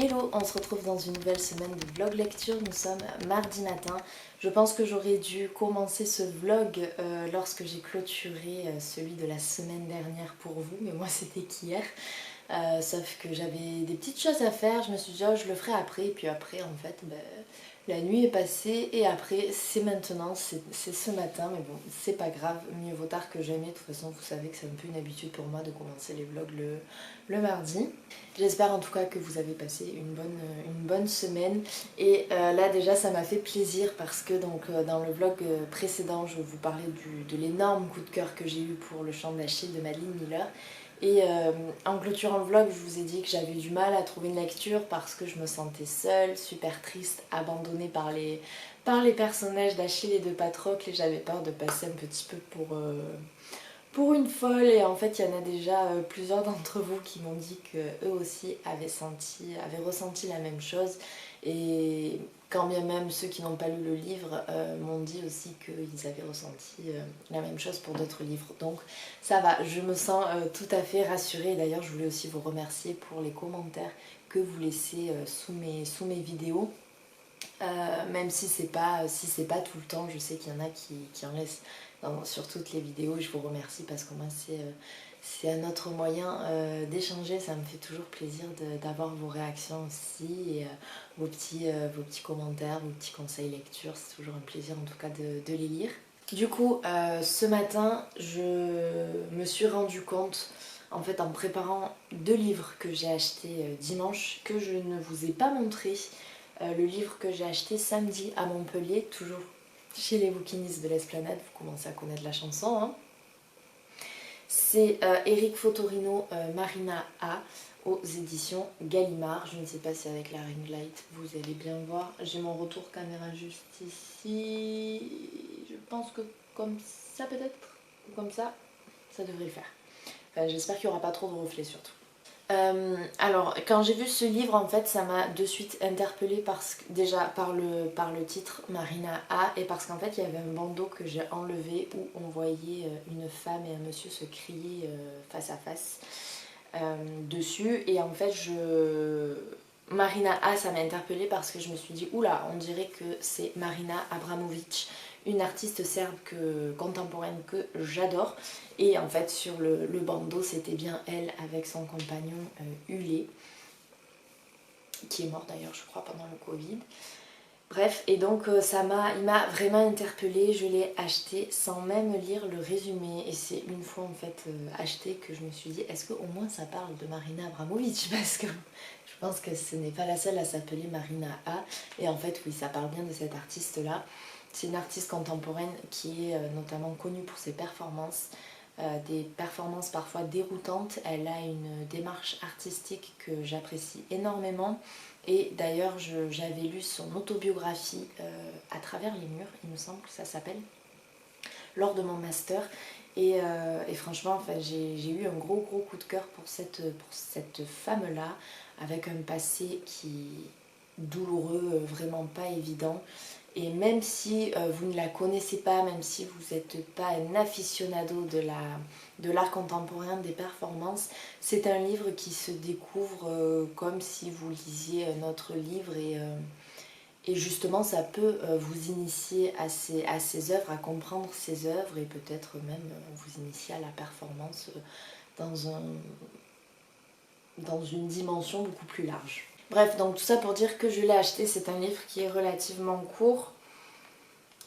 Hello, on se retrouve dans une nouvelle semaine de vlog lecture, nous sommes mardi matin. Je pense que j'aurais dû commencer ce vlog lorsque j'ai clôturé celui de la semaine dernière pour vous, mais moi c'était qu'hier. Sauf que j'avais des petites choses à faire, je me suis dit oh, je le ferai après, et puis après en fait la nuit est passée et après c'est maintenant, c'est ce matin, mais bon c'est pas grave, mieux vaut tard que jamais. De toute façon vous savez que c'est un peu une habitude pour moi de commencer les vlogs le mardi. J'espère en tout cas que vous avez passé une bonne semaine et là déjà ça m'a fait plaisir parce que donc dans le vlog précédent je vous parlais de l'énorme coup de cœur que j'ai eu pour le chant d'Achille de Madeline Miller. Et en clôturant le vlog, je vous ai dit que j'avais du mal à trouver une lecture parce que je me sentais seule, super triste, abandonnée par les personnages d'Achille et de Patrocle, et j'avais peur de passer un petit peu pour une folle. Et en fait, il y en a déjà plusieurs d'entre vous qui m'ont dit qu'eux aussi avaient ressenti la même chose. Et quand bien même ceux qui n'ont pas lu le livre m'ont dit aussi qu'ils avaient ressenti la même chose pour d'autres livres. Donc ça va, je me sens tout à fait rassurée. D'ailleurs, je voulais aussi vous remercier pour les commentaires que vous laissez sous mes vidéos. Même si c'est pas tout le temps, je sais qu'il y en a qui en laissent sur toutes les vidéos. Je vous remercie parce que moi c'est un autre moyen d'échanger. Ça me fait toujours plaisir d'avoir vos réactions aussi et vos petits commentaires, vos petits conseils lecture. C'est toujours un plaisir en tout cas de les lire. Du coup, ce matin, je me suis rendu compte, en fait en préparant 2 livres que j'ai achetés dimanche, que je ne vous ai pas montré. Le livre que j'ai acheté samedi à Montpellier, toujours chez les bouquinistes de l'Esplanade, vous commencez à connaître la chanson, hein. C'est Éric Fotorino, Marina A, aux éditions Gallimard. Je ne sais pas si avec la ring light vous allez bien voir. J'ai mon retour caméra juste ici. Je pense que comme ça peut-être, ou comme ça devrait le faire. Enfin, j'espère qu'il n'y aura pas trop de reflets surtout. Alors quand j'ai vu ce livre en fait ça m'a de suite interpellée parce que, déjà par le titre Marina A, et parce qu'en fait il y avait un bandeau que j'ai enlevé où on voyait une femme et un monsieur se crier face à face dessus, et en fait Marina A ça m'a interpellée parce que je me suis dit oula, on dirait que c'est Marina Abramović, une artiste serbe contemporaine que j'adore. Et en fait sur le bandeau c'était bien elle avec son compagnon Ulé, qui est mort d'ailleurs je crois pendant le Covid. Bref, et donc il m'a vraiment interpellée, je l'ai acheté sans même lire le résumé, et c'est une fois en fait acheté que je me suis dit est-ce qu'au moins ça parle de Marina Abramović, parce que je pense que ce n'est pas la seule à s'appeler Marina A, et en fait oui ça parle bien de cette artiste là. C'est une artiste contemporaine qui est notamment connue pour ses performances, des performances parfois déroutantes. Elle a une démarche artistique que j'apprécie énormément. Et d'ailleurs j'avais lu son autobiographie À travers les murs, il me semble que ça s'appelle, lors de mon master. Et franchement enfin, j'ai eu un gros coup de cœur pour cette femme-là, avec un passé qui douloureux, vraiment pas évident. Et même si vous ne la connaissez pas, même si vous n'êtes pas un aficionado de l'art contemporain, des performances, c'est un livre qui se découvre comme si vous lisiez un autre livre, et justement ça peut vous initier à ses œuvres, à comprendre ses œuvres, et peut-être même vous initier à la performance dans une dimension beaucoup plus large. Bref, donc tout ça pour dire que je l'ai acheté. C'est un livre qui est relativement court.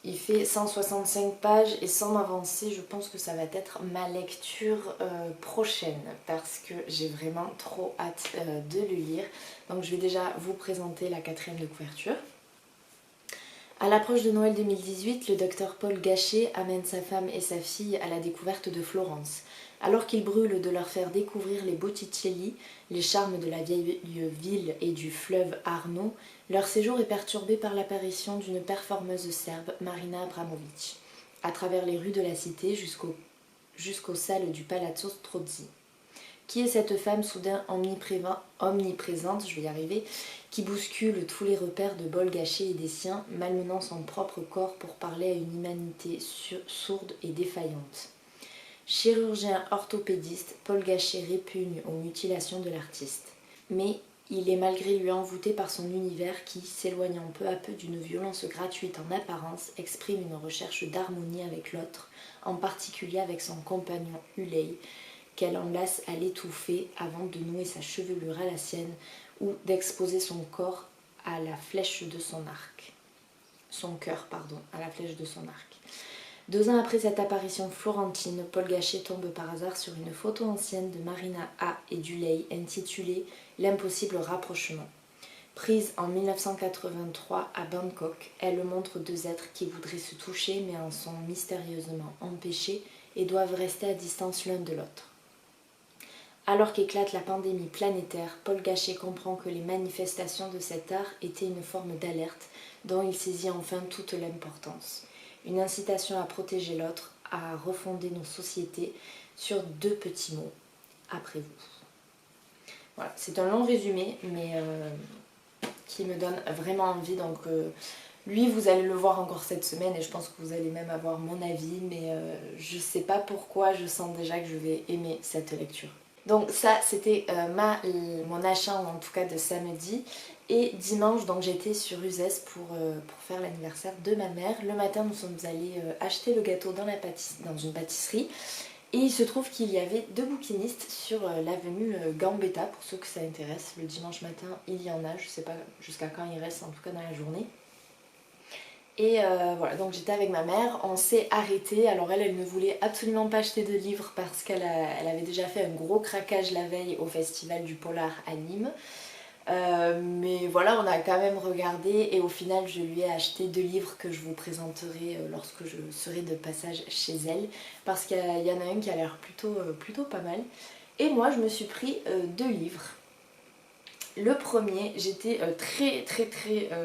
Il fait 165 pages, et sans m'avancer, je pense que ça va être ma lecture prochaine parce que j'ai vraiment trop hâte de le lire. Donc je vais déjà vous présenter la 4e de couverture. À l'approche de Noël 2018, le docteur Paul Gachet amène sa femme et sa fille à la découverte de Florence. Alors qu'il brûle de leur faire découvrir les Botticelli, les charmes de la vieille ville et du fleuve Arno, leur séjour est perturbé par l'apparition d'une performeuse serbe, Marina Abramović, à travers les rues de la cité jusqu'aux salles du Palazzo Strozzi. Qui est cette femme soudain omniprésente, je vais y arriver, qui bouscule tous les repères de Paul Gachet et des siens, malmenant son propre corps pour parler à une humanité sourde et défaillante. Chirurgien orthopédiste, Paul Gachet répugne aux mutilations de l'artiste. Mais Il est malgré lui envoûté par son univers qui, s'éloignant peu à peu d'une violence gratuite en apparence, exprime une recherche d'harmonie avec l'autre, en particulier avec son compagnon Ulei, qu'elle enlace à l'étouffer avant de nouer sa chevelure à la sienne ou d'exposer son corps à la flèche de son arc. Son cœur, pardon, à la flèche de son arc. 2 ans après cette apparition florentine, Paul Gachet tombe par hasard sur une photo ancienne de Marina A et d'Ulei intitulée « L'impossible rapprochement ». Prise en 1983 à Bangkok, elle montre 2 êtres qui voudraient se toucher mais en sont mystérieusement empêchés et doivent rester à distance l'un de l'autre. Alors qu'éclate la pandémie planétaire, Paul Gachet comprend que les manifestations de cet art étaient une forme d'alerte dont il saisit enfin toute l'importance. Une incitation à protéger l'autre, à refonder nos sociétés sur 2 petits mots. Après vous. Voilà, c'est un long résumé, mais qui me donne vraiment envie. Donc lui, vous allez le voir encore cette semaine et je pense que vous allez même avoir mon avis, mais je sais pas pourquoi, je sens déjà que je vais aimer cette lecture. Donc ça, c'était mon achat en tout cas de samedi. Et dimanche, donc j'étais sur Uzès pour faire l'anniversaire de ma mère. Le matin, nous sommes allés acheter le gâteau dans une pâtisserie. Et il se trouve qu'il y avait 2 bouquinistes sur l'avenue Gambetta, pour ceux que ça intéresse. Le dimanche matin, il y en a, je sais pas jusqu'à quand il reste, en tout cas dans la journée. Et voilà, donc j'étais avec ma mère, on s'est arrêté. Alors elle ne voulait absolument pas acheter de livres parce qu'elle avait déjà fait un gros craquage la veille au festival du Polar à Nîmes. Mais voilà, on a quand même regardé et au final je lui ai acheté 2 livres que je vous présenterai lorsque je serai de passage chez elle, parce qu'il y en a un qui a l'air plutôt pas mal. Et moi je me suis pris 2 livres. Le premier, j'étais très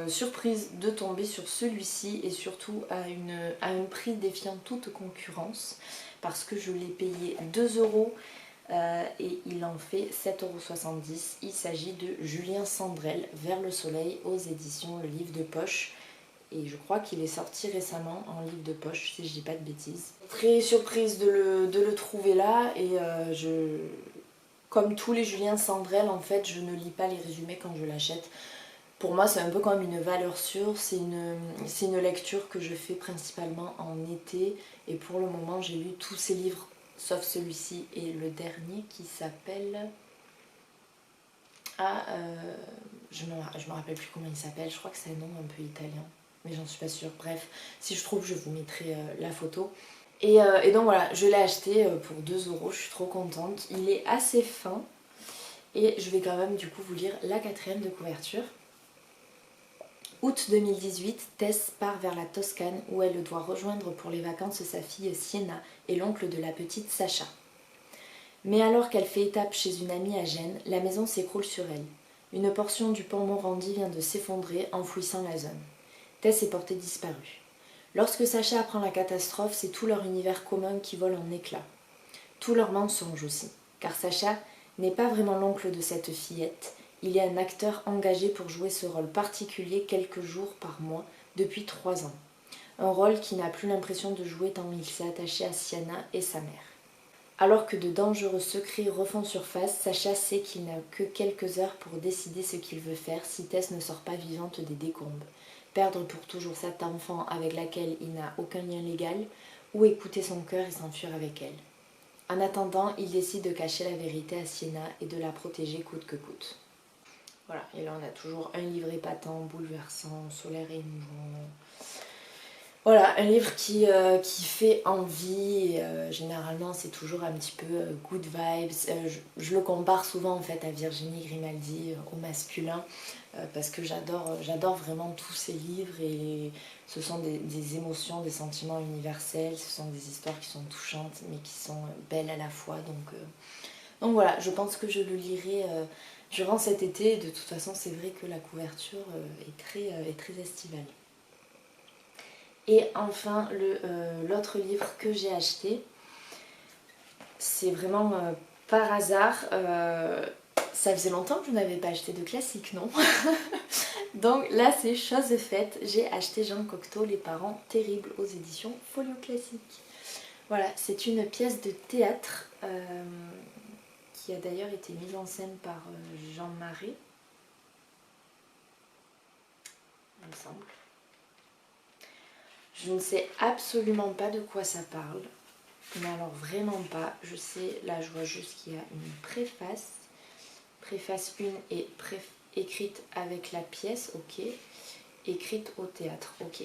surprise de tomber sur celui-ci et surtout à un prix défiant toute concurrence, parce que je l'ai payé 2 € et il en fait 7,70 €. Il s'agit de Julien Sandrel, Vers le soleil, aux éditions Le Livre de Poche. Et je crois qu'il est sorti récemment en livre de poche, si je dis pas de bêtises. Très surprise de le trouver là et comme tous les Julien Sandrel, en fait, je ne lis pas les résumés quand je l'achète. Pour moi, c'est un peu comme une valeur sûre. C'est une lecture que je fais principalement en été. Et pour le moment, j'ai lu tous ces livres, sauf celui-ci et le dernier qui s'appelle... je me rappelle plus comment il s'appelle. Je crois que c'est un nom un peu italien, mais j'en suis pas sûre. Bref, si je trouve, je vous mettrai la photo. Et donc voilà, je l'ai acheté pour 2 €, je suis trop contente. Il est assez fin et je vais quand même du coup vous lire la 4e de couverture. Août 2018, Tess part vers la Toscane où elle doit rejoindre pour les vacances sa fille Sienna et l'oncle de la petite Sacha. Mais alors qu'elle fait étape chez une amie à Gênes, la maison s'écroule sur elle. Une portion du pont Morandi vient de s'effondrer, enfouissant la zone. Tess est portée disparue. Lorsque Sacha apprend la catastrophe, c'est tout leur univers commun qui vole en éclats. Tout leur mensonge aussi, car Sacha n'est pas vraiment l'oncle de cette fillette, il est un acteur engagé pour jouer ce rôle particulier quelques jours par mois depuis 3 ans. Un rôle qu'il n'a plus l'impression de jouer tant il s'est attaché à Sienna et sa mère. Alors que de dangereux secrets refont surface, Sacha sait qu'il n'a que quelques heures pour décider ce qu'il veut faire si Tess ne sort pas vivante des décombres. Perdre pour toujours cette enfant avec laquelle il n'a aucun lien légal, ou écouter son cœur et s'enfuir avec elle. En attendant, il décide de cacher la vérité à Sienna et de la protéger coûte que coûte. Voilà, et là on a toujours un livre épatant, bouleversant, solaire et émouvant. Voilà, un livre qui fait envie, et, généralement c'est toujours un petit peu good vibes. Je le compare souvent en fait à Virginie Grimaldi, au masculin, parce que j'adore vraiment tous ces livres et ce sont des émotions, des sentiments universels, ce sont des histoires qui sont touchantes mais qui sont belles à la fois. Donc voilà, je pense que je le lirai durant cet été et de toute façon c'est vrai que la couverture est très estivale. Et enfin, l'autre livre que j'ai acheté, c'est vraiment par hasard. Ça faisait longtemps que je n'avais pas acheté de classique, non? Donc là, c'est chose faite. J'ai acheté Jean Cocteau, Les parents terribles, aux éditions Folio Classique. Voilà, c'est une pièce de théâtre qui a d'ailleurs été mise en scène par Jean Marais. il me semble. Je ne sais absolument pas de quoi ça parle, mais alors vraiment pas. Je sais, là je vois juste qu'il y a une préface. Préface 1 et écrite avec la pièce, ok. Écrite au théâtre, ok.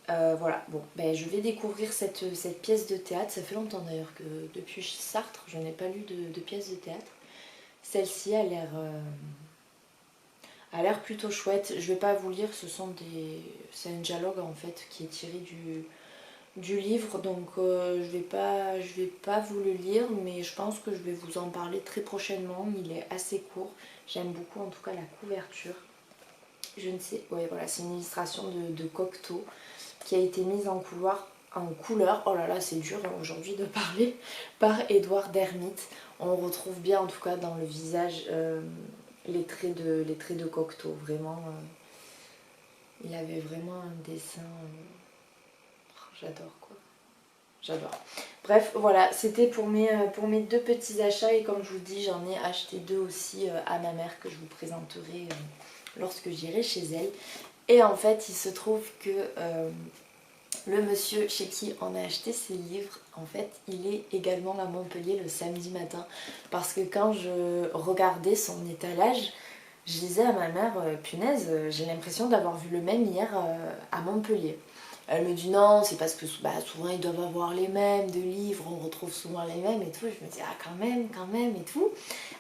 Voilà, bon, ben, je vais découvrir cette pièce de théâtre. Ça fait longtemps d'ailleurs que depuis Sartre, je n'ai pas lu de pièce de théâtre. Celle-ci a l'air plutôt chouette. Je vais pas vous lire, c'est un dialogue en fait qui est tiré du livre, donc je vais pas vous le lire, mais je pense que je vais vous en parler très prochainement. Il est assez court. J'aime beaucoup en tout cas la couverture. Je ne sais, ouais voilà, c'est une illustration de Cocteau qui a été mise en couleur, oh là là c'est dur aujourd'hui de parler, par Édouard Dermite. On retrouve bien en tout cas dans le visage les traits de Cocteau, vraiment. Il avait vraiment un dessin, j'adore quoi, j'adore. Bref voilà, c'était pour mes deux petits achats et comme je vous dis j'en ai acheté deux aussi à ma mère que je vous présenterai lorsque j'irai chez elle. Et en fait il se trouve que le monsieur chez qui on a acheté ces livres, en fait, il est également à Montpellier le samedi matin. Parce que quand je regardais son étalage, je disais à ma mère, punaise, j'ai l'impression d'avoir vu le même hier à Montpellier. Elle me dit non, c'est parce que souvent ils doivent avoir les mêmes de livres, on retrouve souvent les mêmes et tout. Je me dis ah quand même et tout.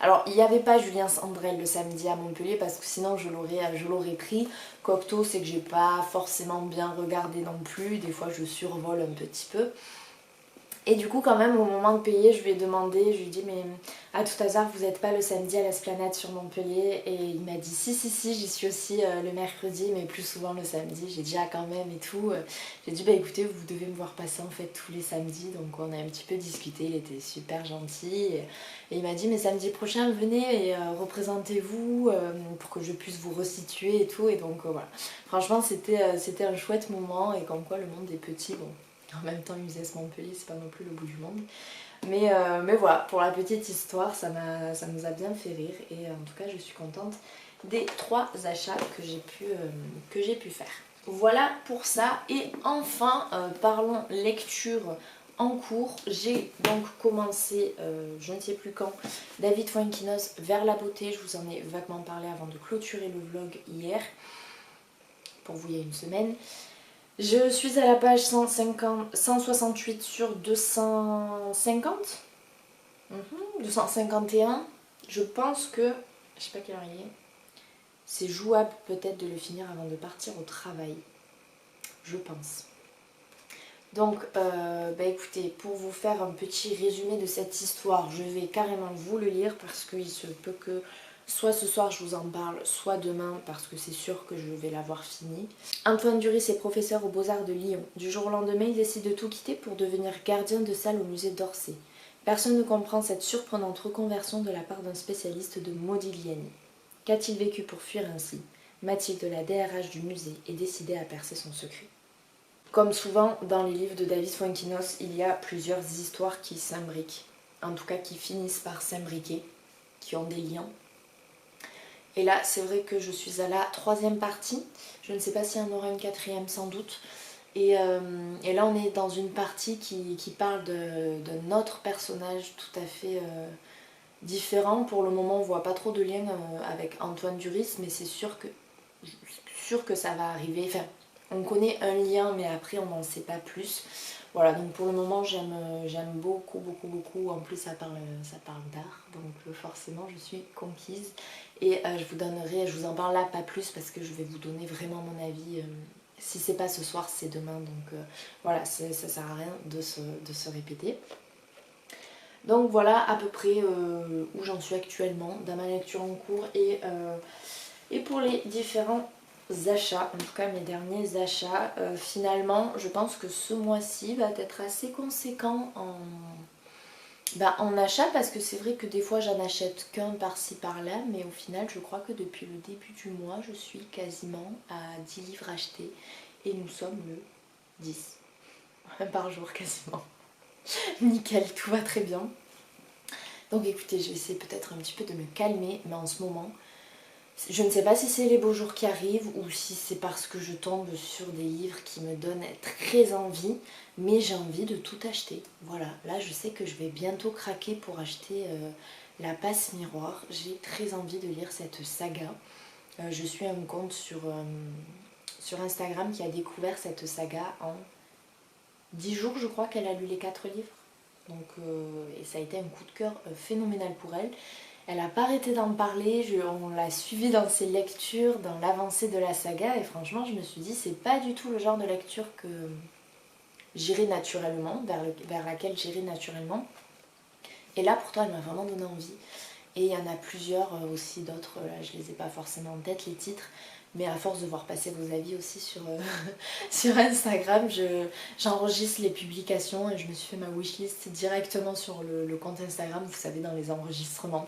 Alors il n'y avait pas Julien Sandrel le samedi à Montpellier parce que sinon je l'aurais pris. Cocteau c'est que j'ai pas forcément bien regardé non plus, des fois je survole un petit peu. Et du coup quand même au moment de payer je lui ai demandé, je lui ai dit mais à tout hasard vous n'êtes pas le samedi à l'Esplanade sur Montpellier? Et il m'a dit si j'y suis aussi le mercredi mais plus souvent le samedi. J'ai dit ah quand même et tout. J'ai dit bah écoutez vous devez me voir passer en fait tous les samedis. Donc on a un petit peu discuté, il était super gentil. Et il m'a dit mais samedi prochain venez et représentez-vous pour que je puisse vous resituer et tout. Et donc voilà, franchement c'était un chouette moment et comme quoi le monde est petit. Bon. En même temps, USS Montpellier, c'est pas non plus le bout du monde. Mais voilà, pour la petite histoire, ça nous a bien fait rire. Et en tout cas, je suis contente des 3 achats que j'ai pu faire. Voilà pour ça. Et enfin, parlons lecture en cours. J'ai donc commencé, je ne sais plus quand, David Fuenquinos Vers la beauté. Je vous en ai vaguement parlé avant de clôturer le vlog hier. Pour vous, il y a une semaine. Je suis à la page 168 sur 250. 251. Je pense que, je sais pas quelle heure il est, c'est jouable peut-être de le finir avant de partir au travail. Je pense. Donc, écoutez, pour vous faire un petit résumé de cette histoire, je vais carrément vous le lire parce qu'il se peut que soit ce soir je vous en parle, soit demain parce que c'est sûr que je vais l'avoir fini. Antoine Duris est professeur aux Beaux-Arts de Lyon. Du jour au lendemain, il décide de tout quitter pour devenir gardien de salle au musée d'Orsay. Personne ne comprend cette surprenante reconversion de la part d'un spécialiste de Modigliani. Qu'a-t-il vécu pour fuir ainsi? Mathilde, la DRH du musée, est décidée à percer son secret. Comme souvent dans les livres de David Fuenquinos, il y a plusieurs histoires qui s'imbriquent. En tout cas qui finissent par s'imbriquer, qui ont des liens. Et là, c'est vrai que je suis à la 3e partie. Je ne sais pas s'il y en aura une 4e, sans doute. Et là, on est dans une partie qui parle d'un autre personnage tout à fait différent. Pour le moment, on ne voit pas trop de lien avec Antoine Duris, mais c'est sûr que ça va arriver. Enfin, on connaît un lien, mais après, on n'en sait pas plus. Voilà, donc pour le moment, j'aime beaucoup. En plus, ça parle d'art, donc forcément, je suis conquise. Et je vous en parle là pas plus parce que je vais vous donner vraiment mon avis. Si c'est pas ce soir, c'est demain. Donc voilà, ça sert à rien de se répéter. Donc voilà à peu près où j'en suis actuellement dans ma lecture en cours et pour les différents achats, en tout cas mes derniers achats. Finalement, je pense que ce mois-ci va être assez conséquent en achat parce que c'est vrai que des fois j'en achète qu'un par-ci par-là, mais au final je crois que depuis le début du mois je suis quasiment à 10 livres achetés et nous sommes le 10 par jour quasiment. Nickel, tout va très bien. Donc écoutez, je vais essayer peut-être un petit peu de me calmer, mais en ce moment Je ne sais pas si c'est les beaux jours qui arrivent ou si c'est parce que je tombe sur des livres qui me donnent très envie, mais j'ai envie de tout acheter. Voilà, là je sais que je vais bientôt craquer pour acheter La Passe Miroir. J'ai très envie de lire cette saga. Je suis un compte sur Instagram qui a découvert cette saga en 10 jours, je crois qu'elle a lu les 4 livres. Donc, et ça a été un coup de cœur phénoménal pour elle. Elle n'a pas arrêté d'en parler, on l'a suivie dans ses lectures, dans l'avancée de la saga, et franchement je me suis dit c'est pas du tout le genre de lecture que j'irai naturellement, vers laquelle j'irai naturellement. Et là pourtant elle m'a vraiment donné envie. Et il y en a plusieurs aussi d'autres, là je les ai pas forcément en tête les titres, mais à force de voir passer vos avis aussi sur Instagram, j'enregistre les publications et je me suis fait ma wishlist directement sur le compte Instagram, vous savez, dans les enregistrements.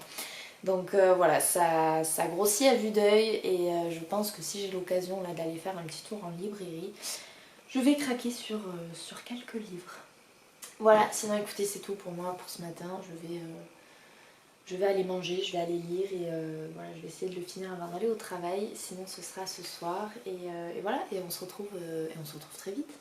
Donc voilà, ça grossit à vue d'œil et je pense que si j'ai l'occasion là d'aller faire un petit tour en librairie, je vais craquer sur quelques livres. Voilà, sinon écoutez, c'est tout pour moi pour ce matin. Je vais aller manger, je vais aller lire et voilà, je vais essayer de le finir avant d'aller au travail. Sinon ce sera ce soir et voilà, et on se retrouve très vite.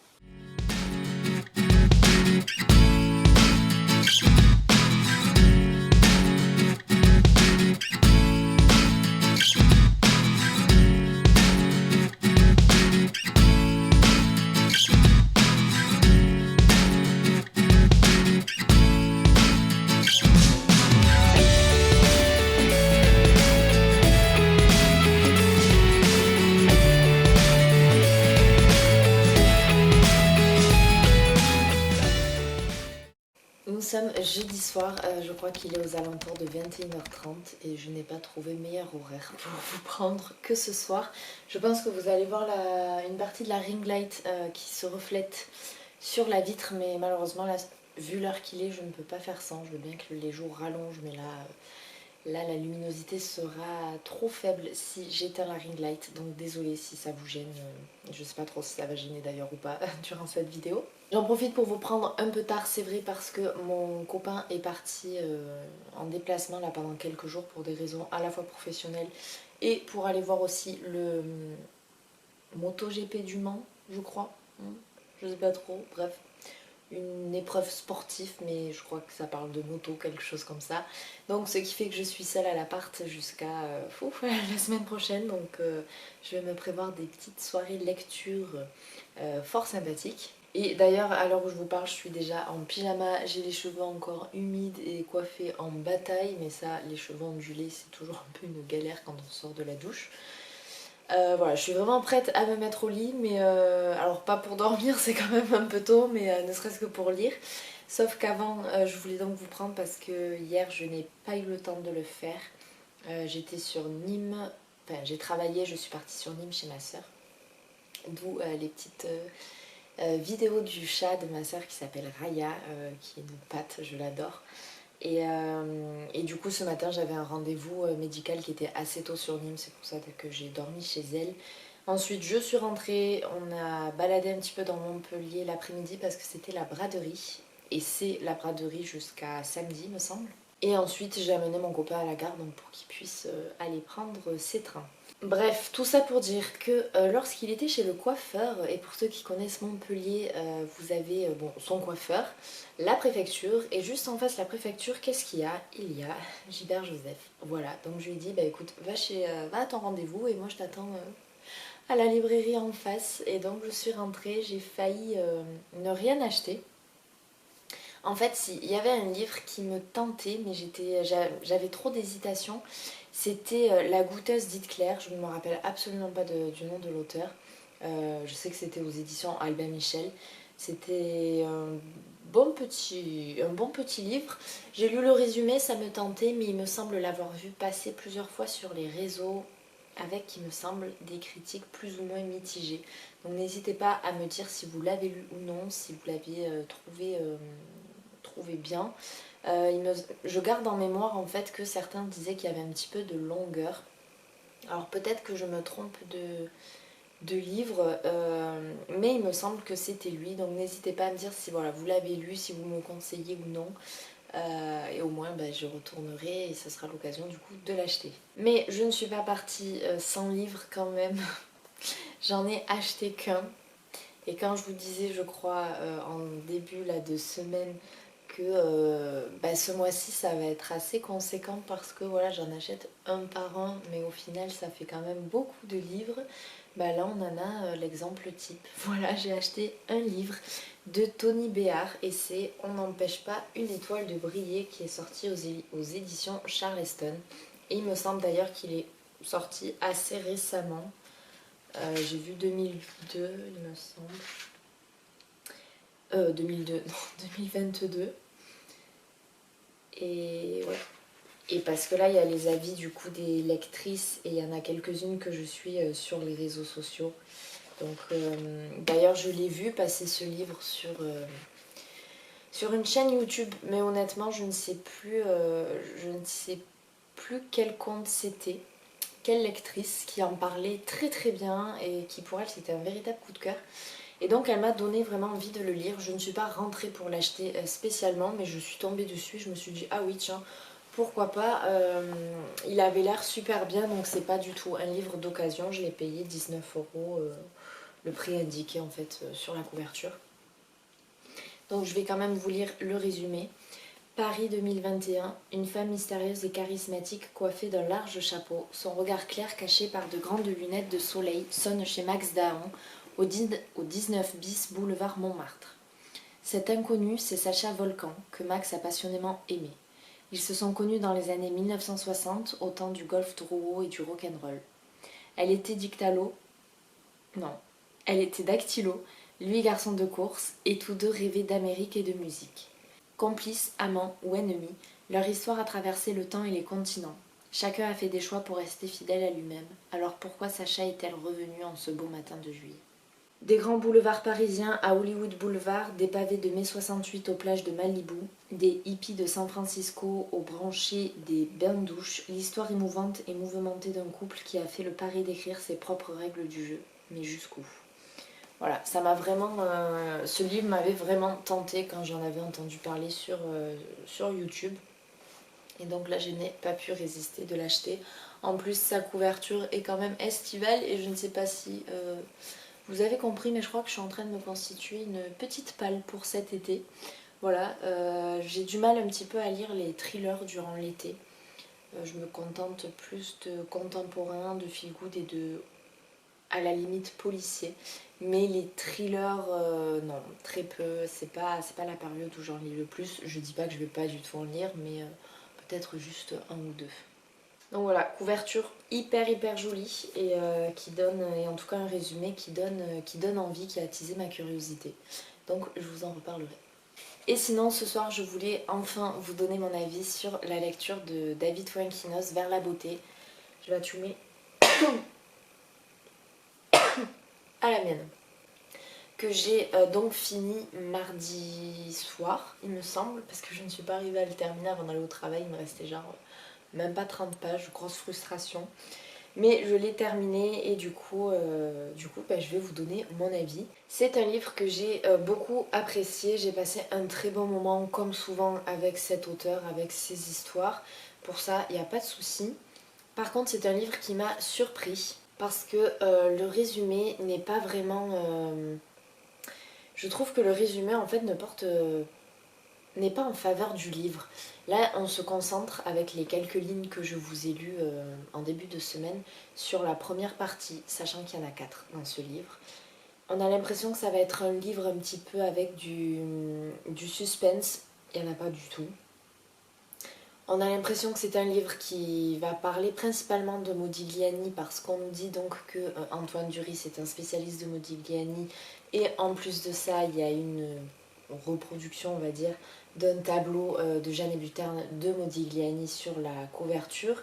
Nous sommes jeudi soir, je crois qu'il est aux alentours de 21h30 et je n'ai pas trouvé meilleur horaire pour vous prendre que ce soir. Je pense que vous allez voir une partie de la ring light qui se reflète sur la vitre, mais malheureusement là, vu l'heure qu'il est, je ne peux pas faire sans. Je veux bien que les jours rallongent, mais là la luminosité sera trop faible si j'éteins la ring light, donc désolée si ça vous gêne, je sais pas trop si ça va gêner d'ailleurs ou pas durant cette vidéo. J'en profite pour vous prendre un peu tard, c'est vrai, parce que mon copain est parti en déplacement là pendant quelques jours pour des raisons à la fois professionnelles et pour aller voir aussi le MotoGP du Mans, je crois, je sais pas trop, bref. Une épreuve sportive, mais je crois que ça parle de moto, quelque chose comme ça. Donc ce qui fait que je suis seule à l'appart jusqu'à la semaine prochaine. Donc je vais me prévoir des petites soirées lecture fort sympathiques. Et d'ailleurs, à l'heure où je vous parle, je suis déjà en pyjama. J'ai les cheveux encore humides et coiffés en bataille. Mais ça, les cheveux ondulés, c'est toujours un peu une galère quand on sort de la douche. Voilà, je suis vraiment prête à me mettre au lit, mais alors pas pour dormir, c'est quand même un peu tôt, mais ne serait-ce que pour lire. Sauf qu'avant, je voulais donc vous prendre parce que hier, je n'ai pas eu le temps de le faire. J'étais sur Nîmes, enfin j'ai travaillé, je suis partie sur Nîmes chez ma soeur. D'où les petites vidéos du chat de ma soeur qui s'appelle Raya, qui est une patte, je l'adore. Et du coup ce matin j'avais un rendez-vous médical qui était assez tôt sur Nîmes, c'est pour ça que j'ai dormi chez elle. Ensuite je suis rentrée, on a baladé un petit peu dans Montpellier l'après-midi parce que c'était la braderie. Et c'est la braderie jusqu'à samedi me semble. Et ensuite j'ai amené mon copain à la gare donc pour qu'il puisse aller prendre ses trains. Bref, tout ça pour dire que lorsqu'il était chez le coiffeur, et pour ceux qui connaissent Montpellier, vous avez bon, son coiffeur, la préfecture, et juste en face de la préfecture, qu'est-ce qu'il y a? Il y a Gilbert Joseph. Voilà, donc je lui ai dit, bah écoute, va à ton rendez-vous et moi je t'attends à la librairie en face. Et donc je suis rentrée, j'ai failli ne rien acheter. En fait, si, il y avait un livre qui me tentait, mais j'avais trop d'hésitation. C'était La goûteuse dite Claire, je ne me rappelle absolument pas du nom de l'auteur. Je sais que c'était aux éditions Albin Michel. C'était un bon petit livre. J'ai lu le résumé, ça me tentait, mais il me semble l'avoir vu passer plusieurs fois sur les réseaux avec, il me semble, des critiques plus ou moins mitigées. Donc n'hésitez pas à me dire si vous l'avez lu ou non, si vous l'aviez trouvé bien. Je garde en mémoire en fait que certains disaient qu'il y avait un petit peu de longueur. Alors peut-être que je me trompe de livre, mais il me semble que c'était lui. Donc n'hésitez pas à me dire si voilà, vous l'avez lu, si vous me conseillez ou non. Et au moins je retournerai et ça sera l'occasion du coup de l'acheter. Mais je ne suis pas partie sans livre quand même. J'en ai acheté qu'un. Et quand je vous disais, je crois, en début là, de semaine, que ce mois-ci ça va être assez conséquent parce que voilà, j'en achète un par an, mais au final ça fait quand même beaucoup de livres. Là on en a l'exemple type. Voilà, j'ai acheté un livre de Tony Béard et c'est On n'empêche pas une étoile de briller qui est sorti aux éditions Charleston. Et il me semble d'ailleurs qu'il est sorti assez récemment. J'ai vu 2002, il me semble. 2002, non, 2022. Et ouais. Et parce que là, il y a les avis du coup des lectrices et il y en a quelques-unes que je suis sur les réseaux sociaux. Donc, d'ailleurs, je l'ai vu passer ce livre sur une chaîne YouTube, mais honnêtement, je ne sais plus quel compte c'était, quelle lectrice qui en parlait très très bien et qui pour elle c'était un véritable coup de cœur. Et donc elle m'a donné vraiment envie de le lire. Je ne suis pas rentrée pour l'acheter spécialement, mais je suis tombée dessus. Je me suis dit, ah oui, tiens, pourquoi pas. Il avait l'air super bien, donc c'est pas du tout un livre d'occasion. Je l'ai payé 19 €, le prix indiqué en fait sur la couverture. Donc je vais quand même vous lire le résumé. Paris 2021, une femme mystérieuse et charismatique coiffée d'un large chapeau, son regard clair caché par de grandes lunettes de soleil, sonne chez Max Dahan, au 19 bis boulevard Montmartre. Cet inconnu, c'est Sacha Volcan, que Max a passionnément aimé. Ils se sont connus dans les années 1960, au temps du golf drouot et du rock'n'roll. Elle était dictalo... Non. Elle était dactylo, lui garçon de course, et tous deux rêvaient d'Amérique et de musique. Complices, amants ou ennemis, leur histoire a traversé le temps et les continents. Chacun a fait des choix pour rester fidèle à lui-même. Alors pourquoi Sacha est-elle revenue en ce beau matin de juillet? Des grands boulevards parisiens à Hollywood Boulevard, des pavés de mai 68 aux plages de Malibu, des hippies de San Francisco aux branchées des bains-douches, l'histoire émouvante et mouvementée d'un couple qui a fait le pari d'écrire ses propres règles du jeu. Mais jusqu'où? Voilà, ça m'a vraiment... ce livre m'avait vraiment tenté quand j'en avais entendu parler sur YouTube. Et donc là, je n'ai pas pu résister de l'acheter. En plus, sa couverture est quand même estivale et je ne sais pas si vous avez compris, mais je crois que je suis en train de me constituer une petite palle pour cet été. Voilà, j'ai du mal un petit peu à lire les thrillers durant l'été. Je me contente plus de contemporain, de feel-good et de, à la limite, policier. Mais les thrillers, non, très peu. C'est pas la période où j'en lis le plus. Je dis pas que je vais pas du tout en lire, mais peut-être juste un ou deux. Donc voilà, couverture hyper jolie et qui donne, et en tout cas un résumé qui donne envie, qui a attisé ma curiosité. Donc je vous en reparlerai. Et sinon ce soir je voulais enfin vous donner mon avis sur la lecture de David Fuenquinos, Vers la beauté. Je vais attumer à la mienne. Que j'ai donc fini mardi soir, il me semble, parce que je ne suis pas arrivée à le terminer avant d'aller au travail, il me restait genre même pas 30 pages, grosse frustration. Mais je l'ai terminé et du coup, je vais vous donner mon avis. C'est un livre que j'ai beaucoup apprécié. J'ai passé un très bon moment, comme souvent, avec cet auteur, avec ses histoires. Pour ça, il n'y a pas de souci. Par contre, c'est un livre qui m'a surpris parce que le résumé n'est pas vraiment... Je trouve que le résumé, en fait, n'est pas en faveur du livre. Là, on se concentre avec les quelques lignes que je vous ai lues en début de semaine sur la première partie, sachant qu'il y en a 4 dans ce livre. On a l'impression que ça va être un livre un petit peu avec du suspense. Il n'y en a pas du tout. On a l'impression que c'est un livre qui va parler principalement de Modigliani parce qu'on nous dit donc que Antoine Duris est un spécialiste de Modigliani et en plus de ça, il y a une reproduction, on va dire, d'un tableau de Jeanne Hébuterne de Modigliani sur la couverture.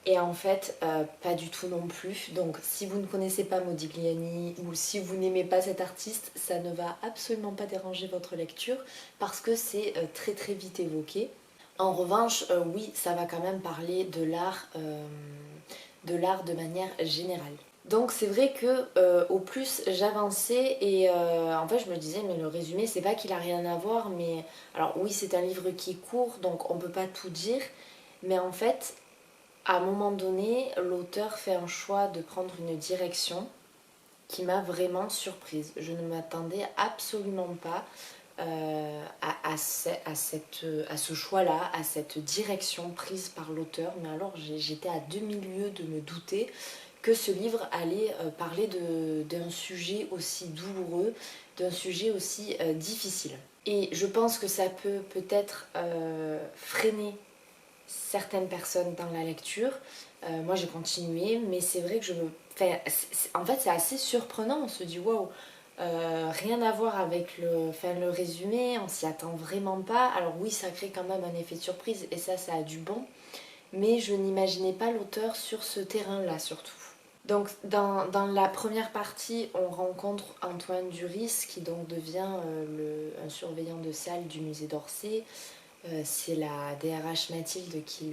Et en fait, pas du tout non plus. Donc si vous ne connaissez pas Modigliani ou si vous n'aimez pas cet artiste, ça ne va absolument pas déranger votre lecture parce que c'est très vite évoqué. En revanche, oui, ça va quand même parler de l'art de manière générale. Donc c'est vrai que au plus j'avançais et en fait je me disais mais le résumé c'est pas qu'il a rien à voir mais alors oui c'est un livre qui est court donc on peut pas tout dire mais en fait à un moment donné l'auteur fait un choix de prendre une direction qui m'a vraiment surprise. Je ne m'attendais absolument pas à ce choix-là, à cette direction prise par l'auteur. Mais alors j'étais à demi-lieues de me douter que ce livre allait parler d'un sujet aussi douloureux, d'un sujet aussi difficile. Et je pense que ça peut peut-être freiner certaines personnes dans la lecture. Moi j'ai continué, mais c'est vrai que enfin, en fait c'est assez surprenant, on se dit waouh, rien à voir avec le résumé, on s'y attend vraiment pas. Alors oui ça crée quand même un effet de surprise et ça a du bon, mais je n'imaginais pas l'auteur sur ce terrain-là surtout. Donc dans la première partie, on rencontre Antoine Duris qui donc devient un surveillant de salle du musée d'Orsay. C'est la DRH Mathilde qui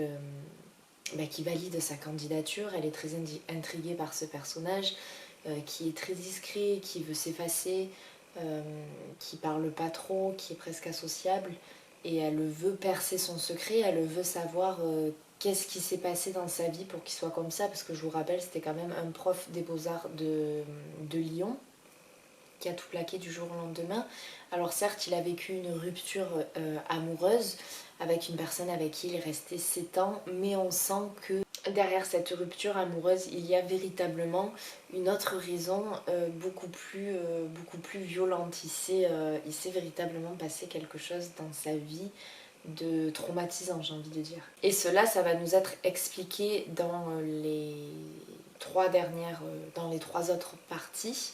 valide sa candidature. Elle est très intriguée par ce personnage qui est très discret, qui veut s'effacer, qui parle pas trop, qui est presque associable. Et elle veut percer son secret, elle veut savoir qu'est-ce qui s'est passé dans sa vie pour qu'il soit comme ça. Parce que je vous rappelle, c'était quand même un prof des beaux-arts de Lyon qui a tout plaqué du jour au lendemain. Alors certes, il a vécu une rupture amoureuse avec une personne avec qui il est resté 7 ans, mais on sent que derrière cette rupture amoureuse, il y a véritablement une autre raison beaucoup plus violente. Il s'est véritablement passé quelque chose dans sa vie de traumatisant, j'ai envie de dire. Et cela, ça va nous être expliqué dans dans les trois autres parties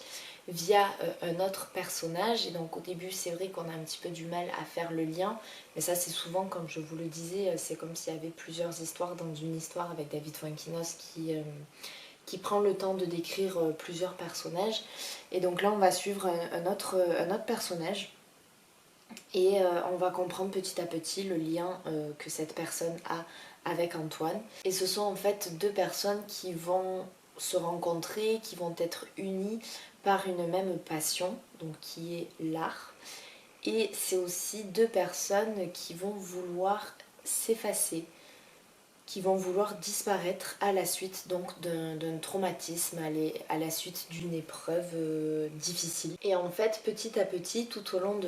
via un autre personnage. Et donc au début c'est vrai qu'on a un petit peu du mal à faire le lien, mais ça c'est souvent, comme je vous le disais, c'est comme s'il y avait plusieurs histoires dans une histoire, avec David Fuenquinos qui prend le temps de décrire plusieurs personnages. Et donc là on va suivre un autre personnage et on va comprendre petit à petit le lien que cette personne a avec Antoine. Et ce sont en fait deux personnes qui vont se rencontrer, qui vont être unies par une même passion, donc qui est l'art. Et c'est aussi deux personnes qui vont vouloir s'effacer, qui vont vouloir disparaître à la suite donc d'un traumatisme, à la suite d'une épreuve difficile. Et en fait, petit à petit, tout au long de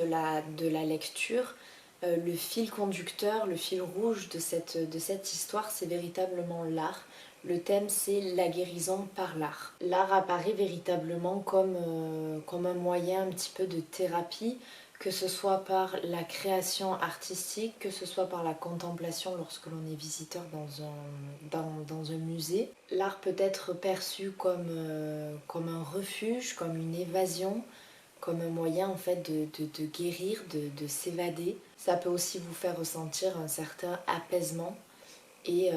la lecture, le fil conducteur, le fil rouge de cette histoire, c'est véritablement l'art. Le thème, c'est la guérison par l'art. L'art apparaît véritablement comme un moyen un petit peu de thérapie, que ce soit par la création artistique, que ce soit par la contemplation lorsque l'on est visiteur dans un musée. L'art peut être perçu comme un refuge, comme une évasion, comme un moyen en fait de guérir, de s'évader. Ça peut aussi vous faire ressentir un certain apaisement et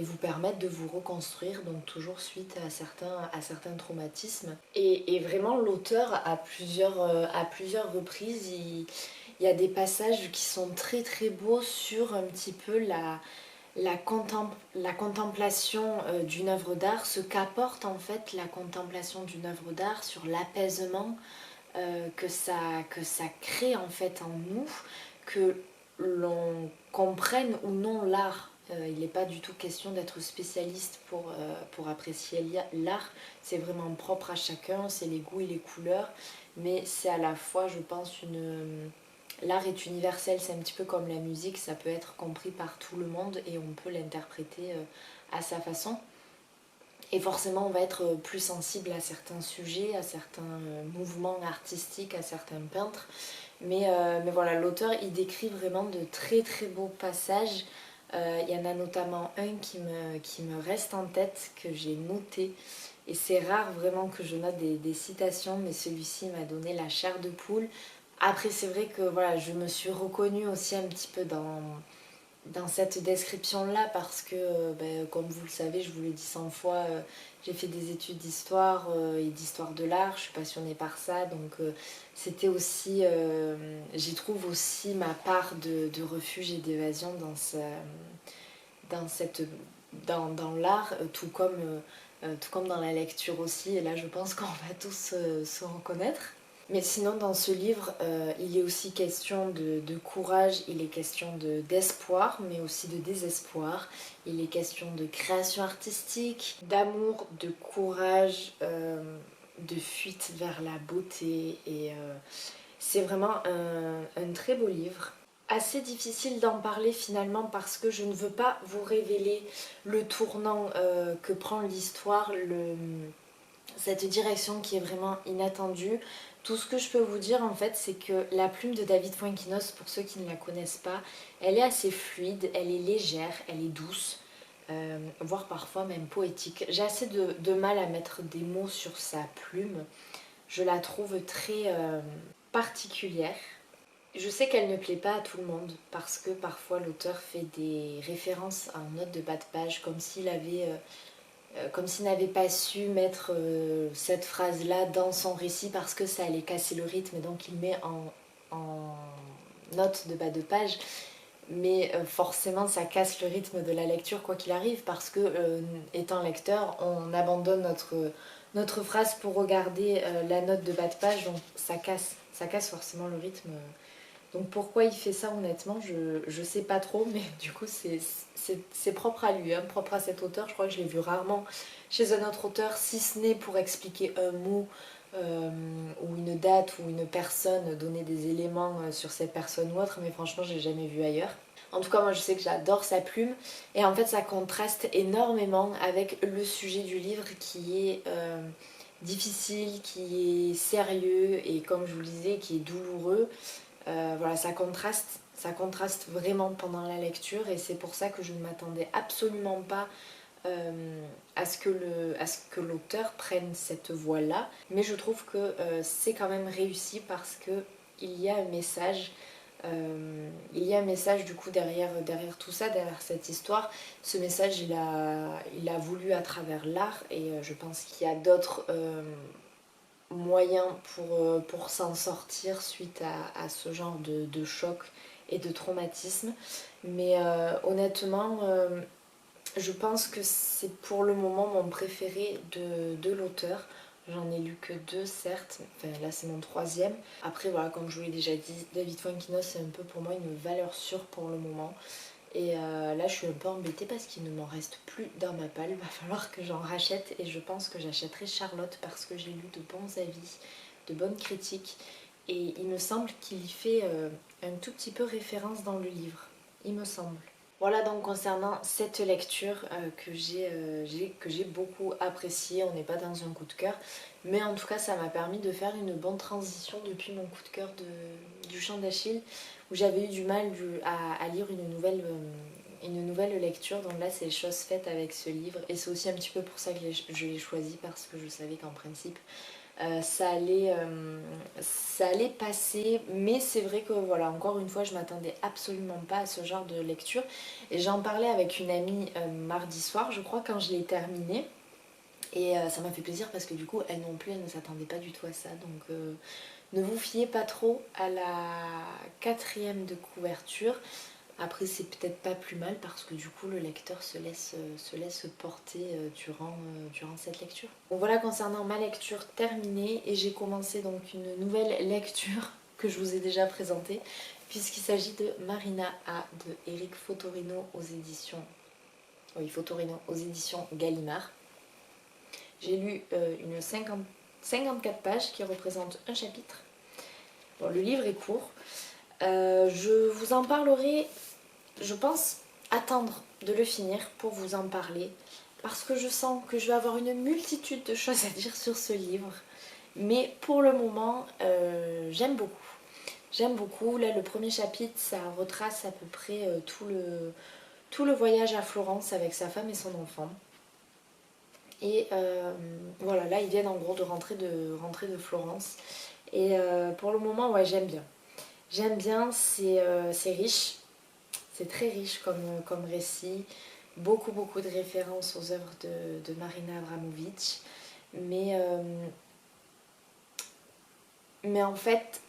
vous permettre de vous reconstruire, donc toujours suite à certains traumatismes. Et vraiment l'auteur à plusieurs reprises, il y a des passages qui sont très très beaux sur un petit peu la contemplation d'une œuvre d'art, ce qu'apporte en fait la contemplation d'une œuvre d'art sur l'apaisement que ça crée en fait en nous, que l'on comprenne ou non l'art. Il n'est pas du tout question d'être spécialiste pour apprécier l'art, c'est vraiment propre à chacun, c'est les goûts et les couleurs, mais c'est à la fois, je pense, l'art est universel, c'est un petit peu comme la musique, ça peut être compris par tout le monde et on peut l'interpréter à sa façon. Et forcément, on va être plus sensible à certains sujets, à certains mouvements artistiques, à certains peintres. Mais voilà, l'auteur, il décrit vraiment de très très beaux passages. Il y en a notamment un qui me reste en tête, que j'ai noté. Et c'est rare vraiment que je note des citations, mais celui-ci m'a donné la chair de poule. Après, c'est vrai que voilà, je me suis reconnue aussi un petit peu dans cette description-là parce que, comme vous le savez, je vous l'ai dit 100 fois, j'ai fait des études d'histoire et d'histoire de l'art, je suis passionnée par ça, donc c'était aussi, j'y trouve aussi ma part de refuge et d'évasion dans l'art, tout comme tout comme dans la lecture aussi, et là je pense qu'on va tous se reconnaître. Mais sinon dans ce livre, il est aussi question de courage, il est question d'espoir, mais aussi de désespoir. Il est question de création artistique, d'amour, de courage, de fuite vers la beauté. Et c'est vraiment un très beau livre. Assez difficile d'en parler finalement parce que je ne veux pas vous révéler le tournant que prend l'histoire, cette direction qui est vraiment inattendue. Tout ce que je peux vous dire en fait, c'est que la plume de David Fuenquinos, pour ceux qui ne la connaissent pas, elle est assez fluide, elle est légère, elle est douce, voire parfois même poétique. J'ai assez de mal à mettre des mots sur sa plume. Je la trouve très particulière. Je sais qu'elle ne plaît pas à tout le monde parce que parfois l'auteur fait des références en note de bas de page comme s'il n'avait pas su mettre cette phrase-là dans son récit parce que ça allait casser le rythme et donc il met en note de bas de page. Mais forcément ça casse le rythme de la lecture quoi qu'il arrive parce que étant lecteur on abandonne notre phrase pour regarder la note de bas de page, donc ça casse forcément le rythme. Donc pourquoi il fait ça honnêtement, je sais pas trop, mais du coup c'est propre à lui, hein, propre à cet auteur. Je crois que je l'ai vu rarement chez un autre auteur, si ce n'est pour expliquer un mot ou une date ou une personne, donner des éléments sur cette personne ou autre, mais franchement je l'ai jamais vu ailleurs. En tout cas moi je sais que j'adore sa plume et en fait ça contraste énormément avec le sujet du livre qui est difficile, qui est sérieux et comme je vous le disais qui est douloureux. Voilà, ça contraste vraiment pendant la lecture et c'est pour ça que je ne m'attendais absolument pas à ce que l'auteur prenne cette voie-là. Mais je trouve que c'est quand même réussi parce que il y a un message. Il y a un message du coup derrière tout ça, derrière cette histoire. Ce message, il a voulu à travers l'art et je pense qu'il y a d'autres moyen pour s'en sortir suite à ce genre de choc et de traumatisme. Mais honnêtement, je pense que c'est pour le moment mon préféré de l'auteur. J'en ai lu que deux certes, enfin là c'est mon troisième. Après voilà, comme je vous l'ai déjà dit, David Fuenquinos c'est un peu pour moi une valeur sûre pour le moment. Et là je suis un peu embêtée parce qu'il ne m'en reste plus dans ma palle, il va falloir que j'en rachète et je pense que j'achèterai Charlotte parce que j'ai lu de bons avis, de bonnes critiques et il me semble qu'il y fait un tout petit peu référence dans le livre, il me semble. Voilà donc concernant cette lecture que j'ai beaucoup appréciée, on n'est pas dans un coup de cœur, mais en tout cas ça m'a permis de faire une bonne transition depuis mon coup de cœur du Chant d'Achille où j'avais eu du mal à lire une nouvelle lecture, donc là c'est chose faite avec ce livre et c'est aussi un petit peu pour ça que je l'ai choisi parce que je savais qu'en principe ça allait passer, mais c'est vrai que voilà, encore une fois, je m'attendais absolument pas à ce genre de lecture. Et j'en parlais avec une amie mardi soir, je crois, quand je l'ai terminé. Et ça m'a fait plaisir parce que du coup, elle non plus, elle ne s'attendait pas du tout à ça. Donc ne vous fiez pas trop à la quatrième de couverture. Après, c'est peut-être pas plus mal parce que du coup, le lecteur se laisse porter durant cette lecture. Donc voilà concernant ma lecture terminée et j'ai commencé donc une nouvelle lecture que je vous ai déjà présentée puisqu'il s'agit de Marina A de Eric Fotorino aux éditions Gallimard. J'ai lu une 54 pages qui représentent un chapitre. Bon, le livre est court. Je vous en parlerai, je pense, attendre de le finir pour vous en parler parce que je sens que je vais avoir une multitude de choses à dire sur ce livre. Mais pour le moment, j'aime beaucoup. J'aime beaucoup. Là, le premier chapitre, ça retrace à peu près tout le voyage à Florence avec sa femme et son enfant. Et voilà, là, ils viennent en gros de rentrer de Florence. Et pour le moment, ouais, j'aime bien. J'aime bien, c'est riche. C'est très riche comme récit. Beaucoup de références aux œuvres de Marina Abramovic. Mais en fait,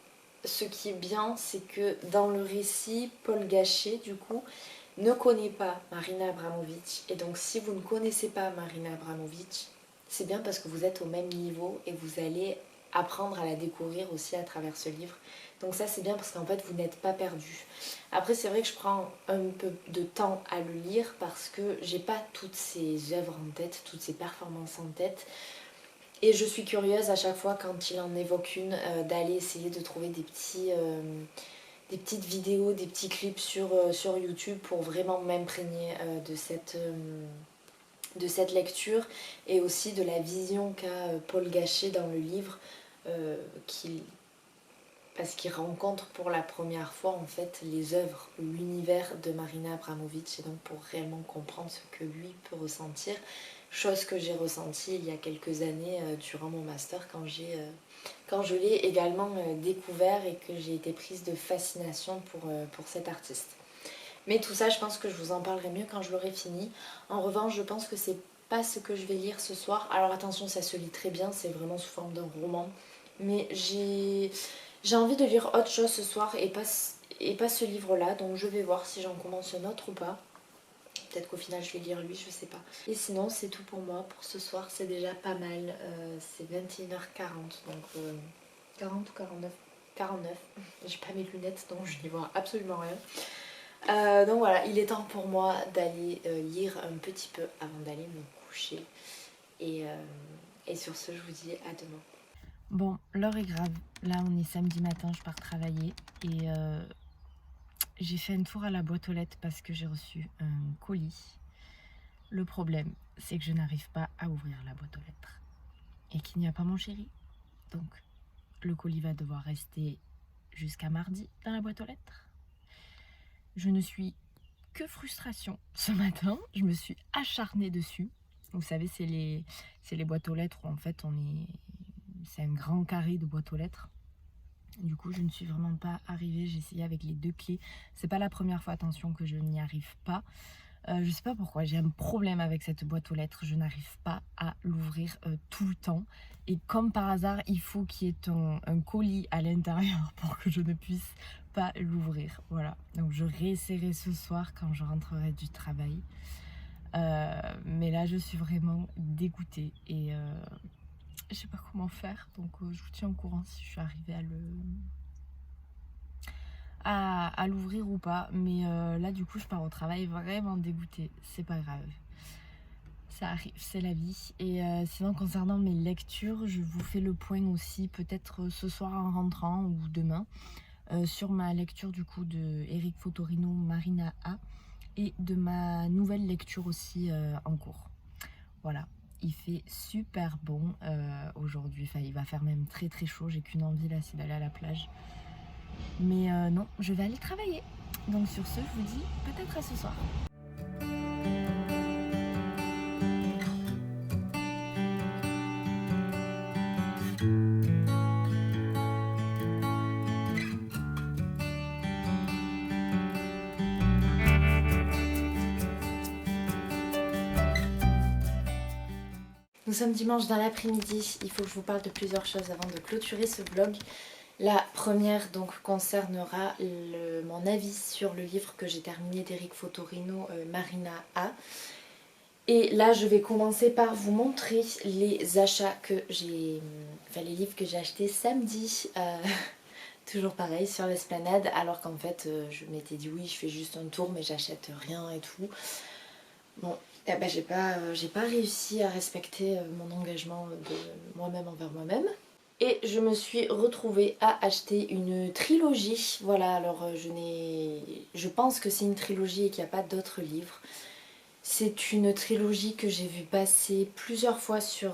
ce qui est bien, c'est que dans le récit, Paul Gachet, du coup, ne connaît pas Marina Abramovic. Et donc, si vous ne connaissez pas Marina Abramovic, c'est bien parce que vous êtes au même niveau et vous allez apprendre à la découvrir aussi à travers ce livre. Donc ça c'est bien parce qu'en fait vous n'êtes pas perdu. Après c'est vrai que je prends un peu de temps à le lire parce que j'ai pas toutes ces œuvres en tête, toutes ces performances en tête. Et je suis curieuse à chaque fois quand il en évoque une d'aller essayer de trouver des petites vidéos, des petits clips sur YouTube pour vraiment m'imprégner de cette lecture et aussi de la vision qu'a Paul Gachet dans le livre qu'il parce qu'il rencontre pour la première fois en fait les œuvres, l'univers de Marina Abramović et donc pour réellement comprendre ce que lui peut ressentir, chose que j'ai ressentie il y a quelques années durant mon master quand je l'ai également découvert et que j'ai été prise de fascination pour cet artiste. Mais tout ça je pense que je vous en parlerai mieux quand je l'aurai fini. En revanche je pense que c'est pas ce que je vais lire ce soir. Alors attention ça se lit très bien, c'est vraiment sous forme d'un roman. Mais j'ai envie de lire autre chose ce soir et pas ce livre-là, donc je vais voir si j'en commence un autre ou pas. Peut-être qu'au final je vais lire lui, je sais pas. Et sinon c'est tout pour moi pour ce soir, c'est déjà pas mal. C'est 21h40, donc 40 ou 49 49. J'ai pas mes lunettes donc je n'y vois absolument rien. Donc voilà, il est temps pour moi d'aller lire un petit peu avant d'aller me coucher. Et sur ce, je vous dis à demain. Bon, l'heure est grave. Là, on est samedi matin, je pars travailler. Et j'ai fait un tour à la boîte aux lettres parce que j'ai reçu un colis. Le problème, c'est que je n'arrive pas à ouvrir la boîte aux lettres. Et qu'il n'y a pas mon chéri. Donc, le colis va devoir rester jusqu'à mardi dans la boîte aux lettres. Je ne suis que frustration. Ce matin, je me suis acharnée dessus. Vous savez, c'est les boîtes aux lettres où en fait c'est un grand carré de boîte aux lettres. Du coup, je ne suis vraiment pas arrivée. J'ai essayé avec les 2 clés. C'est pas la première fois, attention, que je n'y arrive pas. Je sais pas pourquoi, j'ai un problème avec cette boîte aux lettres. Je n'arrive pas à l'ouvrir tout le temps. Et comme par hasard, il faut qu'il y ait un colis à l'intérieur pour que je ne puisse pas l'ouvrir. Voilà. Donc je réessayerai ce soir quand je rentrerai du travail. Mais là, je suis vraiment dégoûtée. Et je sais pas comment faire. Donc je vous tiens au courant si je suis arrivée à l'ouvrir ou pas. Mais là, du coup, je pars au travail vraiment dégoûtée. C'est pas grave. Ça arrive, c'est la vie. Et sinon, concernant mes lectures, je vous fais le point aussi, peut-être ce soir en rentrant ou demain, sur ma lecture du coup de Eric Fotorino, Marina A, et de ma nouvelle lecture aussi en cours. Voilà, il fait super bon aujourd'hui. Enfin, il va faire même très très chaud. J'ai qu'une envie là, c'est d'aller à la plage. Mais non, je vais aller travailler. Donc sur ce, je vous dis peut-être à ce soir. Nous sommes dimanche dans l'après-midi, il faut que je vous parle de plusieurs choses avant de clôturer ce vlog. La première donc concernera mon avis sur le livre que j'ai terminé d'Eric Fotorino, Marina A. Et là je vais commencer par vous montrer les achats que j'ai, enfin les livres que j'ai achetés samedi. Toujours pareil sur l'esplanade, alors qu'en fait je m'étais dit oui je fais juste un tour mais j'achète rien et tout. Bon, eh ben, j'ai pas réussi à respecter mon engagement de moi-même envers moi-même. Et je me suis retrouvée à acheter une trilogie. Voilà, alors je pense que c'est une trilogie et qu'il n'y a pas d'autres livres. C'est une trilogie que j'ai vu passer plusieurs fois sur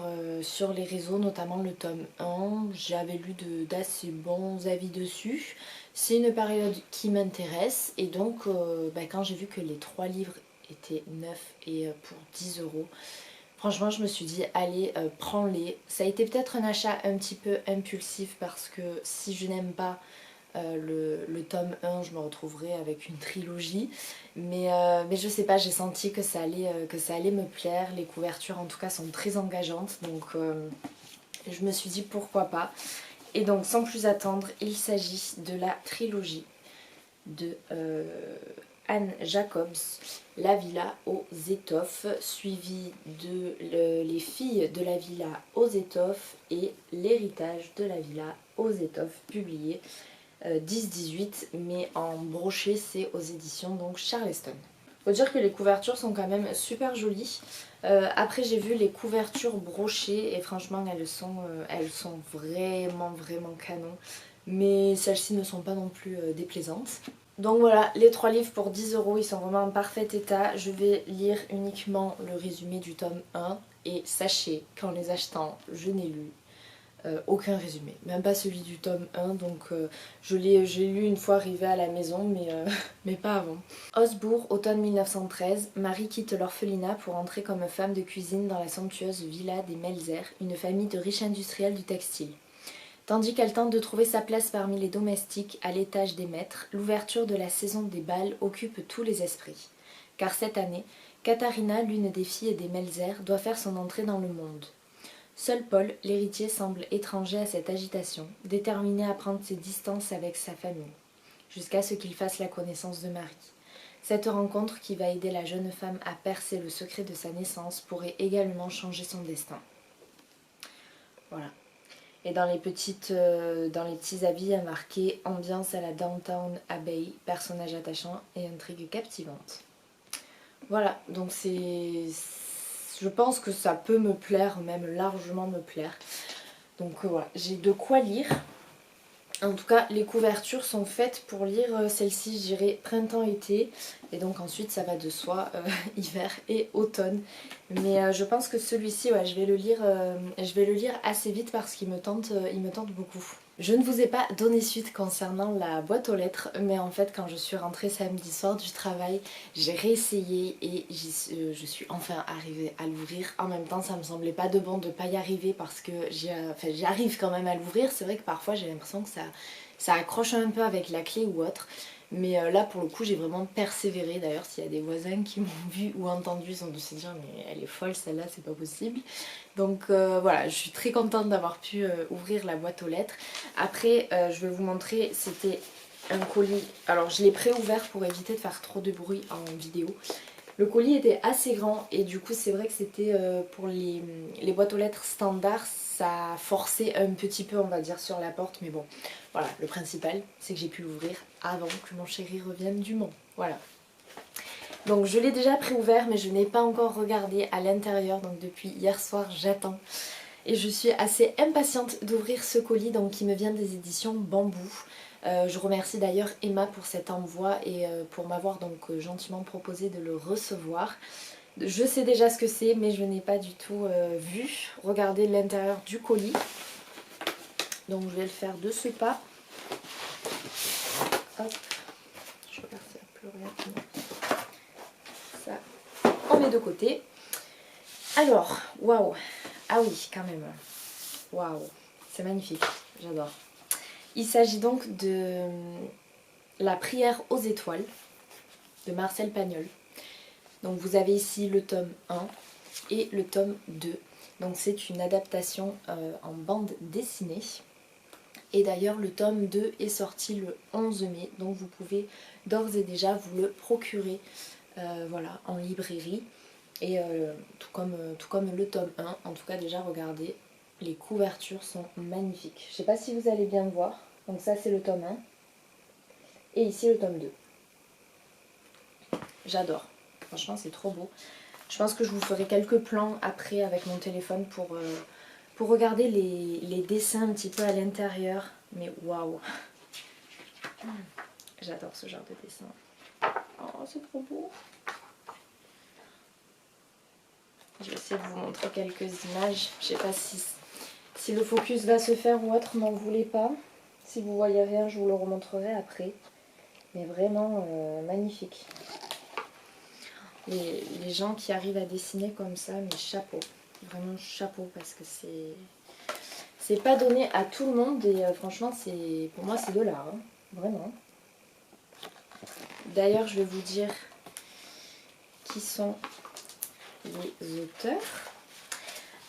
les réseaux, notamment le tome 1. J'avais lu d'assez bons avis dessus. C'est une période qui m'intéresse et donc quand j'ai vu que les 3 livres étaient neufs et pour 10 €, franchement je me suis dit allez prends-les. Ça a été peut-être un achat un petit peu impulsif parce que si je n'aime pas le tome 1 je me retrouverai avec une trilogie mais je sais pas, j'ai senti que ça allait me plaire. Les couvertures en tout cas sont très engageantes donc je me suis dit pourquoi pas. Et donc sans plus attendre, il s'agit de la trilogie de Anne Jacobs, La Villa aux étoffes, suivi de Les filles de la Villa aux étoffes et L'héritage de la Villa aux étoffes, publié 10-18, mais en brochet, c'est aux éditions donc Charleston. Faut dire que les couvertures sont quand même super jolies. Après j'ai vu les couvertures brochées et franchement elles sont vraiment canon. Mais celles-ci ne sont pas non plus déplaisantes. Donc voilà, les 3 livres pour 10 €, ils sont vraiment en parfait état. Je vais lire uniquement le résumé du tome 1. Et sachez qu'en les achetant, je n'ai lu aucun résumé, même pas celui du tome 1, donc j'ai lu une fois arrivé à la maison, mais pas avant. Osbourg, automne 1913, Marie quitte l'orphelinat pour entrer comme femme de cuisine dans la somptueuse villa des Melzer, une famille de riches industriels du textile. Tandis qu'elle tente de trouver sa place parmi les domestiques à l'étage des maîtres, l'ouverture de la saison des bals occupe tous les esprits. Car cette année, Katharina, l'une des filles des Melzer, doit faire son entrée dans le monde. Seul Paul, l'héritier, semble étranger à cette agitation, déterminé à prendre ses distances avec sa famille, jusqu'à ce qu'il fasse la connaissance de Marie. Cette rencontre qui va aider la jeune femme à percer le secret de sa naissance pourrait également changer son destin. Voilà. Et dans les petits avis, il y a marqué « Ambiance à la Downton Abbey, personnages attachants et intrigue captivante ». Voilà, donc je pense que ça peut me plaire, même largement me plaire. Donc voilà, j'ai de quoi lire. En tout cas, les couvertures sont faites pour lire celle-ci, je dirais printemps-été. Et donc ensuite, ça va de soi, hiver et automne. Mais je pense que celui-ci, ouais, je vais le lire assez vite parce qu'il me tente beaucoup. Je ne vous ai pas donné suite concernant la boîte aux lettres, mais en fait quand je suis rentrée samedi soir du travail, j'ai réessayé et je suis enfin arrivée à l'ouvrir. En même temps, ça me semblait pas de bon de pas y arriver parce que j'arrive quand même à l'ouvrir. C'est vrai que parfois j'ai l'impression que ça accroche un peu avec la clé ou autre. Mais là pour le coup j'ai vraiment persévéré. D'ailleurs s'il y a des voisins qui m'ont vu ou entendu, ils ont dû se dire mais elle est folle celle-là, c'est pas possible. Donc voilà, je suis très contente d'avoir pu ouvrir la boîte aux lettres. Après je vais vous montrer, c'était un colis, alors je l'ai pré-ouvert pour éviter de faire trop de bruit en vidéo. Le colis était assez grand et du coup c'est vrai que c'était pour les boîtes aux lettres standards, ça forçait un petit peu on va dire sur la porte, mais bon voilà, le principal c'est que j'ai pu l'ouvrir avant que mon chéri revienne du Mans, voilà. Donc je l'ai déjà pré-ouvert mais je n'ai pas encore regardé à l'intérieur, donc depuis hier soir j'attends. Et je suis assez impatiente d'ouvrir ce colis donc, qui me vient des éditions Bambou. Je remercie d'ailleurs Emma pour cet envoi et pour m'avoir donc gentiment proposé de le recevoir. Je sais déjà ce que c'est mais je n'ai pas du tout vu. Regardez l'intérieur du colis. Donc je vais le faire de ce pas. Hop. Je regarde si plus rapidement. Ça, on met de côté. Alors, waouh. Ah oui, quand même. Waouh, c'est magnifique, j'adore. Il s'agit donc de La prière aux étoiles de Marcel Pagnol. Donc vous avez ici le tome 1 et le tome 2. Donc c'est une adaptation en bande dessinée. Et d'ailleurs le tome 2 est sorti le 11 mai. Donc vous pouvez d'ores et déjà vous le procurer voilà, en librairie. Et tout comme le tome 1, en tout cas déjà regardez, les couvertures sont magnifiques. Je ne sais pas si vous allez bien voir. Donc ça c'est le tome 1. Et ici le tome 2. J'adore. Franchement c'est trop beau. Je pense que je vous ferai quelques plans après avec mon téléphone pour regarder les dessins un petit peu à l'intérieur. Mais waouh. J'adore ce genre de dessin. Oh c'est trop beau. Je vais essayer de vous montrer quelques images. Je sais pas si le focus va se faire ou autre, m'en voulez pas. Si vous voyez rien, je vous le remontrerai après. Mais vraiment magnifique. Les gens qui arrivent à dessiner comme ça, mais chapeau. Vraiment chapeau parce que c'est pas donné à tout le monde et franchement pour moi c'est de l'art. Hein. Vraiment. D'ailleurs je vais vous dire qui sont les auteurs.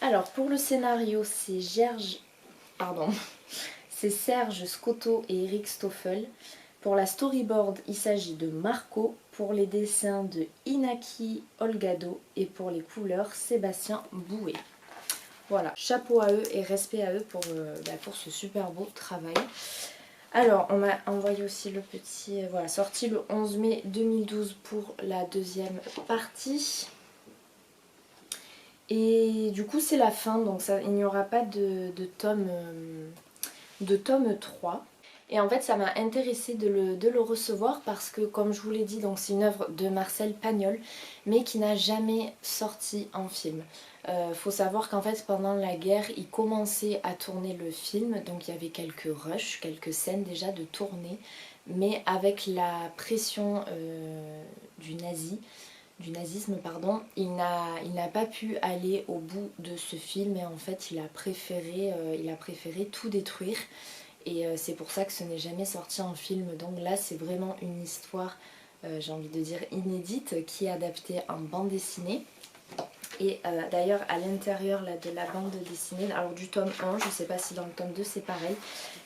Alors pour le scénario c'est Serge Scotto et Eric Stoffel. Pour la storyboard il s'agit de Marco pour les dessins de Inaki Olgado et pour les couleurs Sébastien Bouet. Voilà, chapeau à eux et respect à eux pour ce super beau travail. Alors, on m'a envoyé aussi le petit, voilà, sorti le 11 mai 2012 pour la deuxième partie. Et du coup, c'est la fin, donc ça, il n'y aura pas de tome 3. Et en fait, ça m'a intéressée de le recevoir parce que, comme je vous l'ai dit, c'est une œuvre de Marcel Pagnol, mais qui n'a jamais sorti en film. Faut savoir qu'en fait, pendant la guerre, il commençait à tourner le film, donc il y avait quelques rushs, quelques scènes déjà de tournée, mais avec la pression du nazisme, pardon, il n'a pas pu aller au bout de ce film et en fait, il a préféré tout détruire. Et c'est pour ça que ce n'est jamais sorti en film. Donc là, c'est vraiment une histoire, j'ai envie de dire inédite, qui est adaptée en bande dessinée. Et d'ailleurs, à l'intérieur de la bande dessinée, alors du tome 1, je ne sais pas si dans le tome 2 c'est pareil,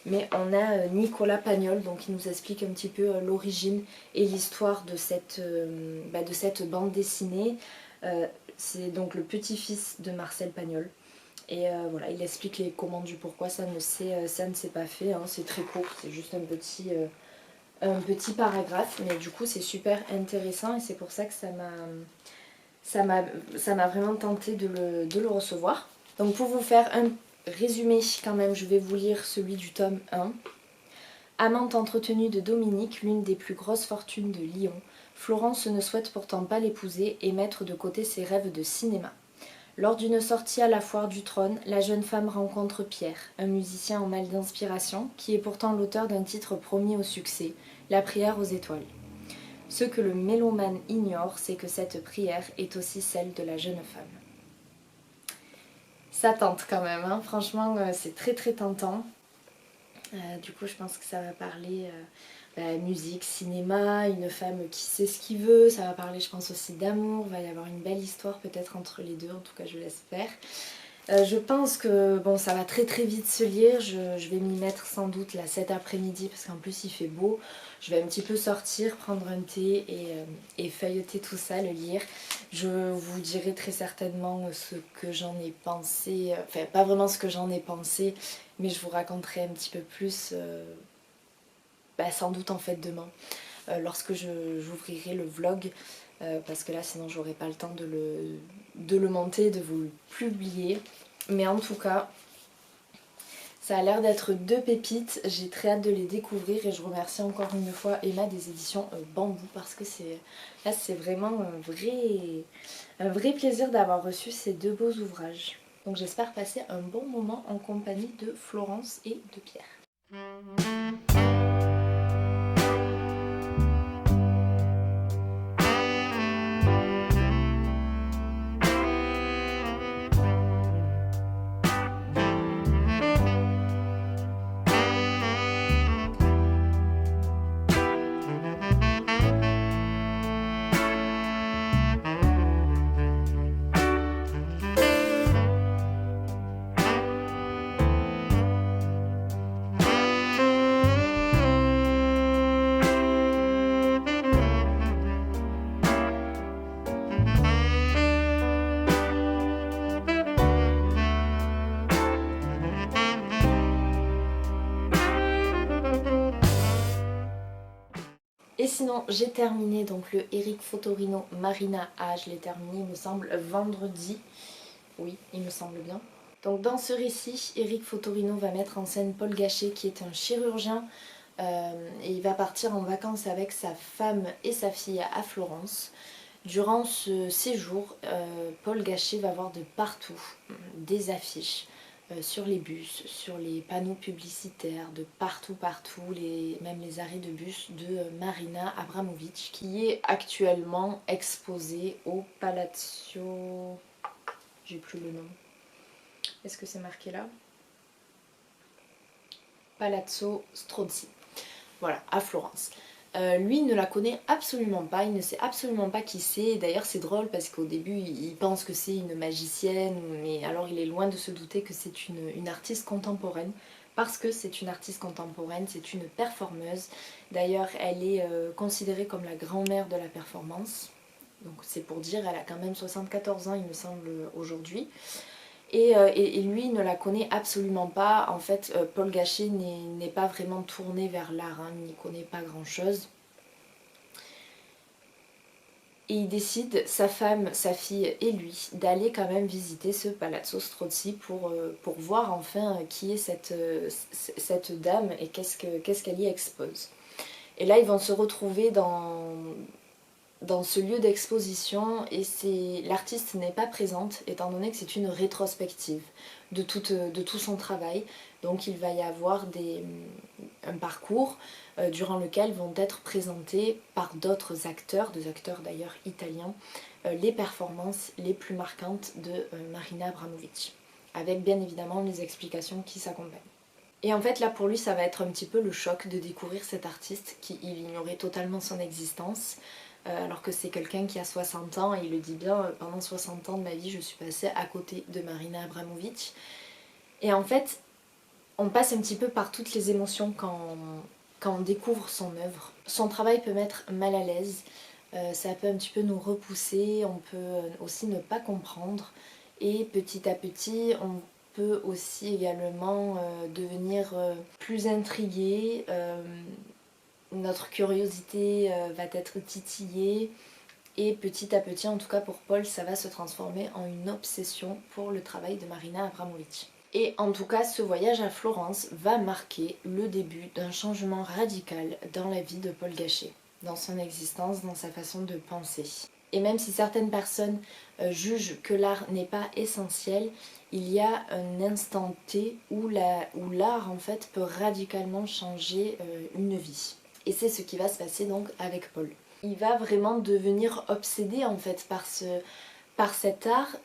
mais on a Nicolas Pagnol, donc qui nous explique un petit peu l'origine et l'histoire de cette bande dessinée. C'est donc le petit-fils de Marcel Pagnol. Et voilà, il explique les comment du pourquoi, ça ne s'est pas fait, hein, c'est très court, c'est juste un petit paragraphe, mais du coup c'est super intéressant et c'est pour ça que ça m'a vraiment tenté de le recevoir. Donc pour vous faire un résumé quand même, je vais vous lire celui du tome 1. Amante entretenue de Dominique, l'une des plus grosses fortunes de Lyon, Florence ne souhaite pourtant pas l'épouser et mettre de côté ses rêves de cinéma. Lors d'une sortie à la foire du trône, la jeune femme rencontre Pierre, un musicien en mal d'inspiration, qui est pourtant l'auteur d'un titre promis au succès, La prière aux étoiles. Ce que le mélomane ignore, c'est que cette prière est aussi celle de la jeune femme. Ça tente quand même, hein. Franchement c'est très très tentant. Du coup je pense que ça va parler musique, cinéma, une femme qui sait ce qu'il veut, ça va parler je pense aussi d'amour, il va y avoir une belle histoire peut-être entre les deux, en tout cas je l'espère. Je pense que bon, ça va très très vite se lire, je vais m'y mettre sans doute là cet après-midi parce qu'en plus il fait beau. Je vais un petit peu sortir, prendre un thé et feuilleter tout ça, le lire. Je vous dirai très certainement ce que j'en ai pensé, enfin pas vraiment ce que j'en ai pensé, mais je vous raconterai un petit peu plus sans doute en fait demain, lorsque j'ouvrirai le vlog. Parce que là sinon j'aurai pas le temps de le monter, de vous le publier. Mais en tout cas, ça a l'air d'être deux pépites, j'ai très hâte de les découvrir et je remercie encore une fois Emma des éditions Bambou parce que c'est vraiment un vrai plaisir d'avoir reçu ces deux beaux ouvrages. Donc j'espère passer un bon moment en compagnie de Florence et de Pierre. Et sinon j'ai terminé donc le Eric Fotorino Marina A, je l'ai terminé il me semble vendredi, oui il me semble bien. Donc dans ce récit, Eric Fotorino va mettre en scène Paul Gachet qui est un chirurgien et il va partir en vacances avec sa femme et sa fille à Florence. Durant ce séjour, Paul Gachet va voir de partout des affiches sur les bus, sur les panneaux publicitaires, de partout, même les arrêts de bus de Marina Abramovic, qui est actuellement exposée au Palazzo... J'ai plus le nom. Est-ce que c'est marqué là? Palazzo Strozzi. Voilà, à Florence. Lui il ne la connaît absolument pas, il ne sait absolument pas qui c'est. D'ailleurs c'est drôle parce qu'au début il pense que c'est une magicienne, mais alors il est loin de se douter que c'est une artiste contemporaine. Parce que c'est une artiste contemporaine, c'est une performeuse. D'ailleurs elle est considérée comme la grand-mère de la performance. Donc c'est pour dire, elle a quand même 74 ans il me semble aujourd'hui. Et lui ne la connaît absolument pas. En fait, Paul Gachet n'est pas vraiment tourné vers l'art, hein, il n'y connaît pas grand chose. Et il décide, sa femme, sa fille et lui, d'aller quand même visiter ce Palazzo Strozzi pour voir enfin qui est cette dame et qu'est-ce qu'elle y expose. Et là, ils vont se retrouver dans ce lieu d'exposition et l'artiste n'est pas présente étant donné que c'est une rétrospective de tout son travail. Donc il va y avoir un parcours durant lequel vont être présentés par d'autres acteurs, des acteurs d'ailleurs italiens, les performances les plus marquantes de Marina Abramović, avec bien évidemment les explications qui s'accompagnent. Et en fait là pour lui ça va être un petit peu le choc de découvrir cet artiste qui il ignorait totalement son existence. Alors que c'est quelqu'un qui a 60 ans, et il le dit bien, pendant 60 ans de ma vie je suis passée à côté de Marina Abramović. Et en fait, on passe un petit peu par toutes les émotions quand on découvre son œuvre. Son travail peut mettre mal à l'aise, ça peut un petit peu nous repousser, on peut aussi ne pas comprendre. Et petit à petit, on peut aussi également devenir plus intrigué. Notre curiosité va être titillée et petit à petit, en tout cas pour Paul, ça va se transformer en une obsession pour le travail de Marina Abramović. Et en tout cas, ce voyage à Florence va marquer le début d'un changement radical dans la vie de Paul Gachet, dans son existence, dans sa façon de penser. Et même si certaines personnes jugent que l'art n'est pas essentiel, il y a un instant T où l'art en fait peut radicalement changer une vie. Et c'est ce qui va se passer donc avec Paul. Il va vraiment devenir obsédé en fait par cet art.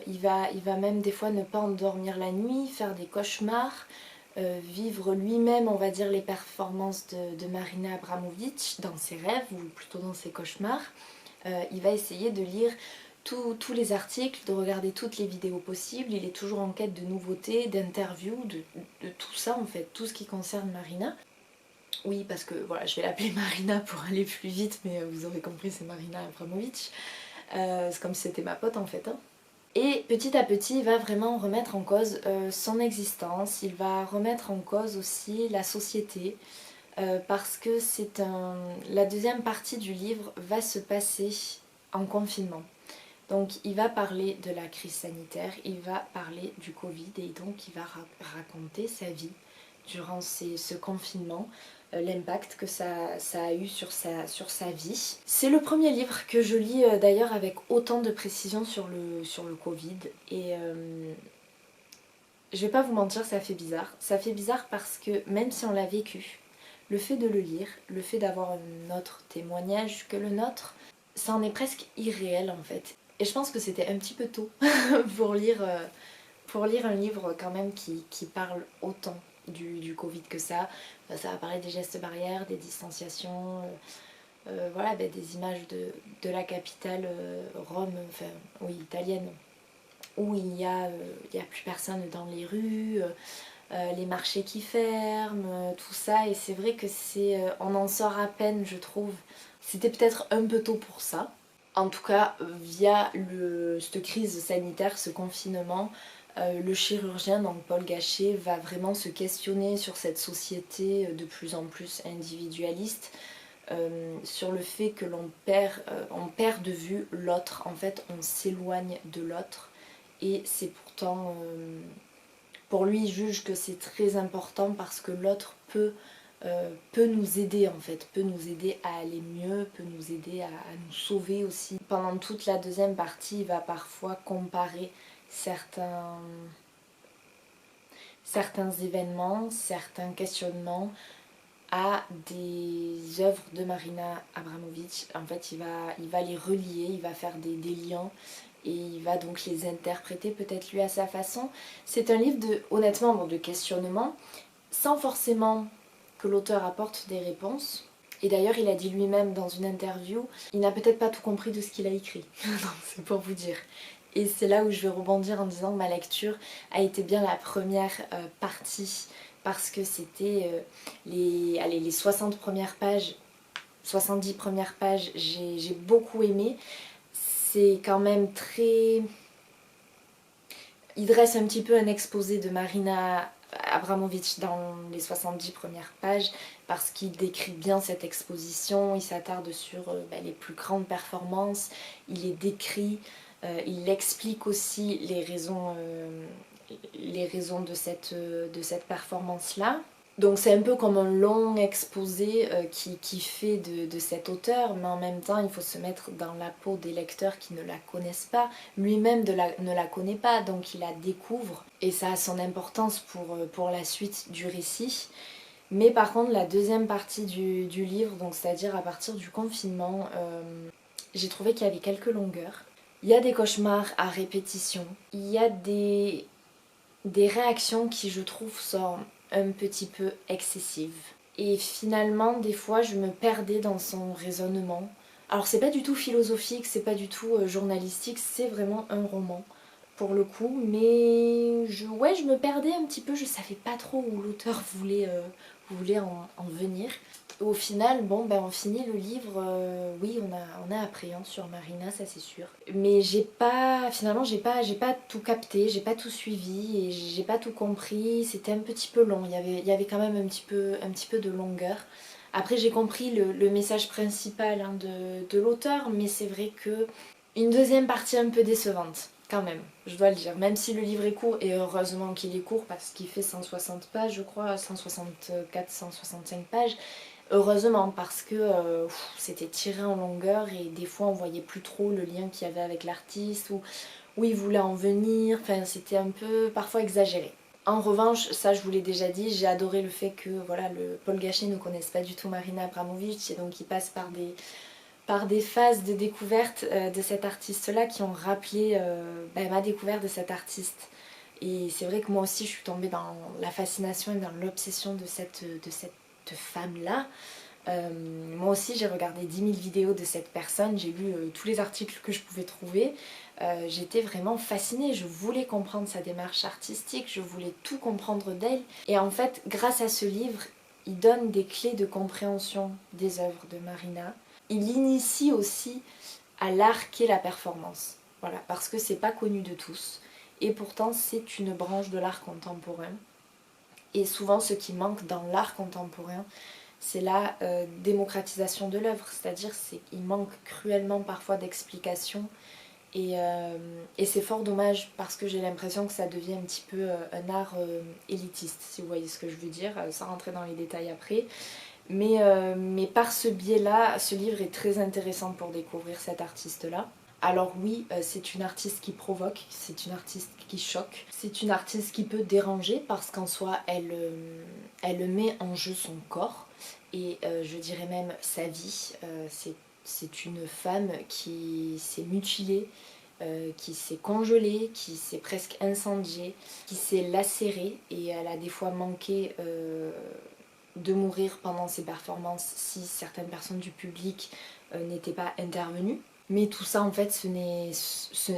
Il va même des fois ne pas endormir la nuit, faire des cauchemars, vivre lui-même on va dire les performances de Marina Abramović dans ses rêves ou plutôt dans ses cauchemars. Il va essayer de lire tous les articles, de regarder toutes les vidéos possibles. Il est toujours en quête de nouveautés, d'interviews, de tout ça en fait, tout ce qui concerne Marina. Oui, parce que voilà, je vais l'appeler Marina pour aller plus vite, mais vous aurez compris, c'est Marina Abramović. C'est comme si c'était ma pote en fait. Hein. Et petit à petit, il va vraiment remettre en cause son existence, il va remettre en cause aussi la société, parce que la deuxième partie du livre va se passer en confinement. Donc il va parler de la crise sanitaire, il va parler du Covid et donc il va raconter sa vie durant ce confinement, l'impact que ça a eu sur sa vie. C'est le premier livre que je lis d'ailleurs avec autant de précision sur le Covid et je vais pas vous mentir, ça fait bizarre. Ça fait bizarre parce que même si on l'a vécu, le fait de le lire, le fait d'avoir un autre témoignage que le nôtre, ça en est presque irréel en fait. Et je pense que c'était un petit peu tôt pour lire un livre quand même qui parle autant du Covid que ça. Ça va parler des gestes barrières, des distanciations, voilà, des images de la capitale Rome, enfin oui, italienne, où il y a plus personne dans les rues, les marchés qui ferment, tout ça. Et c'est vrai que on en sort à peine, je trouve. C'était peut-être un peu tôt pour ça. En tout cas, via cette crise sanitaire, ce confinement, le chirurgien, donc Paul Gachet, va vraiment se questionner sur cette société de plus en plus individualiste, sur le fait que on perd de vue l'autre, en fait on s'éloigne de l'autre et c'est pourtant, pour lui il juge que c'est très important parce que l'autre peut nous aider en fait, peut nous aider à aller mieux, peut nous aider à nous sauver aussi. Pendant toute la deuxième partie, il va parfois comparer certains événements, certains questionnements à des œuvres de Marina Abramović. En fait, il va les relier, il va faire des liens et il va donc les interpréter peut-être lui à sa façon. C'est un livre honnêtement de questionnement, sans forcément que l'auteur apporte des réponses. Et d'ailleurs il a dit lui-même dans une interview, il n'a peut-être pas tout compris de ce qu'il a écrit. Non, c'est pour vous dire. Et c'est là où je vais rebondir en disant que ma lecture a été bien la première partie, parce que c'était les 60 premières pages, 70 premières pages, j'ai beaucoup aimé. C'est quand même très... Il dresse un petit peu un exposé de Marina Abramović dans les 70 premières pages, parce qu'il décrit bien cette exposition, il s'attarde sur les plus grandes performances, il les décrit, il explique aussi les raisons de cette performance-là. Donc c'est un peu comme un long exposé qui fait de cet auteur, mais en même temps il faut se mettre dans la peau des lecteurs qui ne la connaissent pas. Lui-même ne la connaît pas, donc il la découvre et ça a son importance pour la suite du récit. Mais par contre la deuxième partie du livre, donc c'est-à-dire à partir du confinement, j'ai trouvé qu'il y avait quelques longueurs. Il y a des cauchemars à répétition, il y a des réactions qui je trouve sont un petit peu excessives. Et finalement, des fois, je me perdais dans son raisonnement. Alors c'est pas du tout philosophique, c'est pas du tout journalistique, c'est vraiment un roman pour le coup, mais je me perdais un petit peu, je savais pas trop où l'auteur voulait en venir. Au final, bon, on finit le livre, oui, on a appréhend sur Marina, ça c'est sûr. Mais finalement, j'ai pas tout capté, j'ai pas tout suivi et j'ai pas tout compris. C'était un petit peu long, il y avait quand même un petit peu de longueur. Après, j'ai compris le message principal de l'auteur, mais c'est vrai que une deuxième partie un peu décevante, quand même, je dois le dire. Même si le livre est court, et heureusement qu'il est court parce qu'il fait 160 pages, je crois, 164, 165 pages. Heureusement, parce que c'était tiré en longueur et des fois on voyait plus trop le lien qu'il y avait avec l'artiste ou où il voulait en venir, enfin c'était un peu parfois exagéré. En revanche, ça je vous l'ai déjà dit, j'ai adoré le fait que voilà, le Paul Gachet ne connaisse pas du tout Marina Abramović et donc il passe par des phases de découverte de cet artiste-là qui ont rappelé ma découverte de cet artiste. Et c'est vrai que moi aussi je suis tombée dans la fascination et dans l'obsession de cette femme-là. Moi aussi j'ai regardé 10 000 vidéos de cette personne, j'ai lu tous les articles que je pouvais trouver. J'étais vraiment fascinée, je voulais comprendre sa démarche artistique, je voulais tout comprendre d'elle. Et en fait, grâce à ce livre, il donne des clés de compréhension des œuvres de Marina. Il initie aussi à l'art qu'est la performance. Voilà, parce que c'est pas connu de tous. Et pourtant, c'est une branche de l'art contemporain. Et souvent, ce qui manque dans l'art contemporain, c'est la démocratisation de l'œuvre. C'est-à-dire qu'il manque cruellement parfois d'explications. Et c'est fort dommage parce que j'ai l'impression que ça devient un petit peu un art élitiste, si vous voyez ce que je veux dire, sans rentrer dans les détails après. Mais par ce biais-là, ce livre est très intéressant pour découvrir cet artiste-là. Alors oui, c'est une artiste qui provoque, c'est une artiste qui choque, c'est une artiste qui peut déranger parce qu'en soi, elle met en jeu son corps et je dirais même sa vie. C'est une femme qui s'est mutilée, qui s'est congelée, qui s'est presque incendiée, qui s'est lacérée et elle a des fois manqué de mourir pendant ses performances si certaines personnes du public n'étaient pas intervenues. Mais tout ça en fait,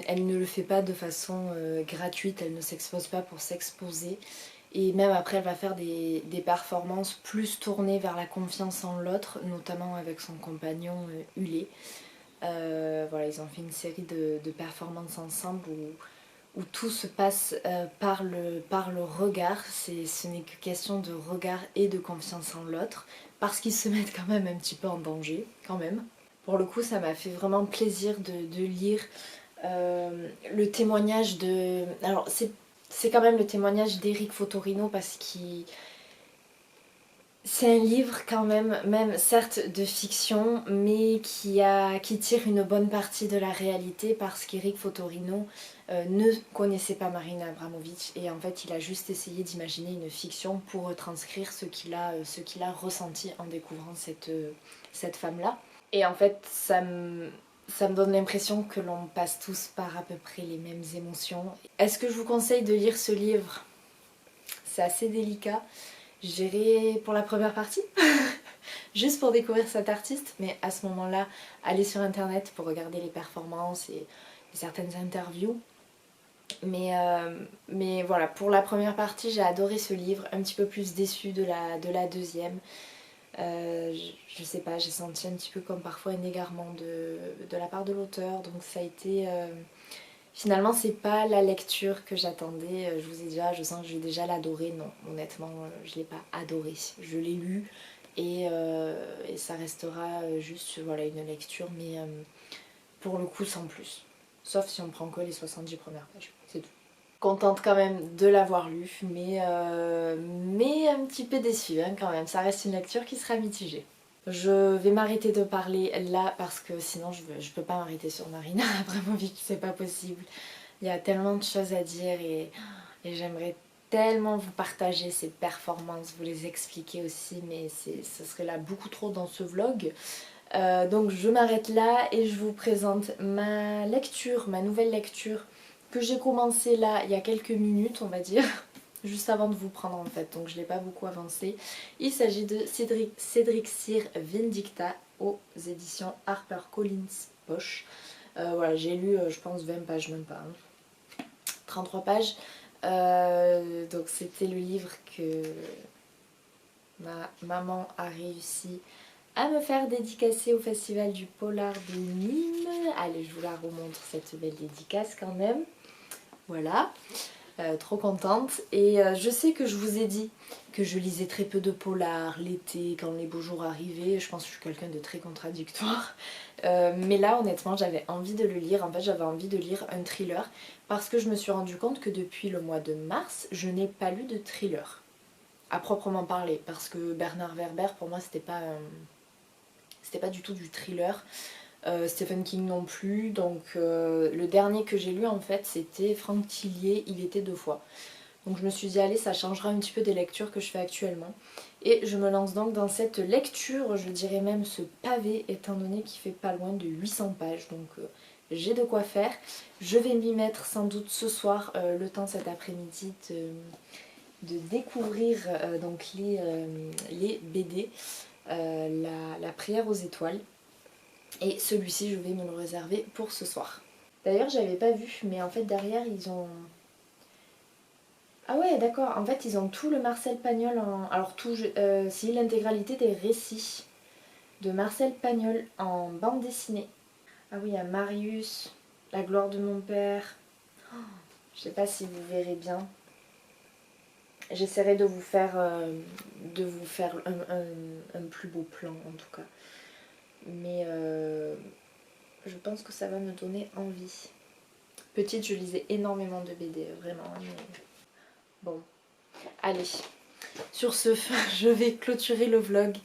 elle ne le fait pas de façon gratuite, elle ne s'expose pas pour s'exposer. Et même après elle va faire des performances plus tournées vers la confiance en l'autre, notamment avec son compagnon Ulé. Voilà, ils ont fait une série de performances ensemble où tout se passe par le regard. Ce n'est que question de regard et de confiance en l'autre, parce qu'ils se mettent quand même un petit peu en danger, quand même. Pour le coup, ça m'a fait vraiment plaisir de lire le témoignage de... Alors, c'est quand même le témoignage d'Eric Fotorino, parce qu'il... C'est un livre quand même certes de fiction, mais qui tire une bonne partie de la réalité, parce qu'Eric Fotorino ne connaissait pas Marina Abramović et en fait il a juste essayé d'imaginer une fiction pour retranscrire ce qu'il a ressenti en découvrant cette femme-là. Et en fait ça me donne l'impression que l'on passe tous par à peu près les mêmes émotions. Est-ce que je vous conseille de lire ce livre? C'est assez délicat. J'irai pour la première partie. juste pour découvrir cet artiste, mais à ce moment-là, aller sur internet pour regarder les performances et certaines interviews. Mais voilà, pour la première partie, j'ai adoré ce livre, un petit peu plus déçue de la deuxième. Je sais pas, j'ai senti un petit peu comme parfois un égarement de la part de l'auteur, donc ça a été... Finalement, c'est pas la lecture que j'attendais, je vous ai déjà, je sens que je vais déjà l'adorer. Non, honnêtement, je l'ai pas adoré. Je l'ai lu et ça restera juste voilà, une lecture, mais pour le coup sans plus. Sauf si on prend que les 70 premières pages, c'est tout. Contente quand même de l'avoir lu, mais un petit peu déçue hein, quand même. Ça reste une lecture qui sera mitigée. Je vais m'arrêter de parler là parce que sinon je peux pas m'arrêter sur Marina Abramovic, c'est pas possible. Il y a tellement de choses à dire et j'aimerais tellement vous partager ces performances, vous les expliquer aussi, mais ce serait là beaucoup trop dans ce vlog. Donc je m'arrête là et je vous présente ma lecture, ma nouvelle lecture que j'ai commencé là il y a quelques minutes on va dire, juste avant de vous prendre en fait, donc je n'ai pas beaucoup avancé. Il s'agit de Cédric Cyr Vindicta aux éditions HarperCollins Poche. Voilà, j'ai lu je pense 20 pages, même pas, hein. 33 pages. Donc c'était le livre que ma maman a réussi à me faire dédicacer au Festival du Polar de Nîmes. Allez, je vous la remontre cette belle dédicace quand même. Voilà, trop contente. Et je sais que je vous ai dit que je lisais très peu de polar l'été, quand les beaux jours arrivaient. Je pense que je suis quelqu'un de très contradictoire. Mais là, honnêtement, j'avais envie de le lire. En fait, j'avais envie de lire un thriller parce que je me suis rendu compte que depuis le mois de mars, je n'ai pas lu de thriller à proprement parler. Parce que Bernard Werber, pour moi, c'était pas du tout du thriller. Stephen King non plus, donc le dernier que j'ai lu en fait c'était Franck Tillier, Il était deux fois. Donc je me suis dit allez, ça changera un petit peu des lectures que je fais actuellement. Et je me lance donc dans cette lecture, je dirais même ce pavé, étant donné qu'il fait pas loin de 800 pages, donc j'ai de quoi faire. Je vais m'y mettre sans doute ce soir, le temps cet après-midi de découvrir donc les BD, la prière aux étoiles. Et celui-ci, je vais me le réserver pour ce soir. D'ailleurs, j'avais pas vu, mais en fait, derrière, ils ont... Ah ouais, d'accord. En fait, ils ont tout le Marcel Pagnol en... Alors, c'est l'intégralité des récits de Marcel Pagnol en bande dessinée. Ah oui, il y a Marius, La gloire de mon père. Oh, je sais pas si vous verrez bien. J'essaierai de vous faire un plus beau plan, en tout cas. Mais... je pense que ça va me donner envie. Petite, je lisais énormément de BD, vraiment. Mais... Bon, allez. Sur ce, je vais clôturer le vlog.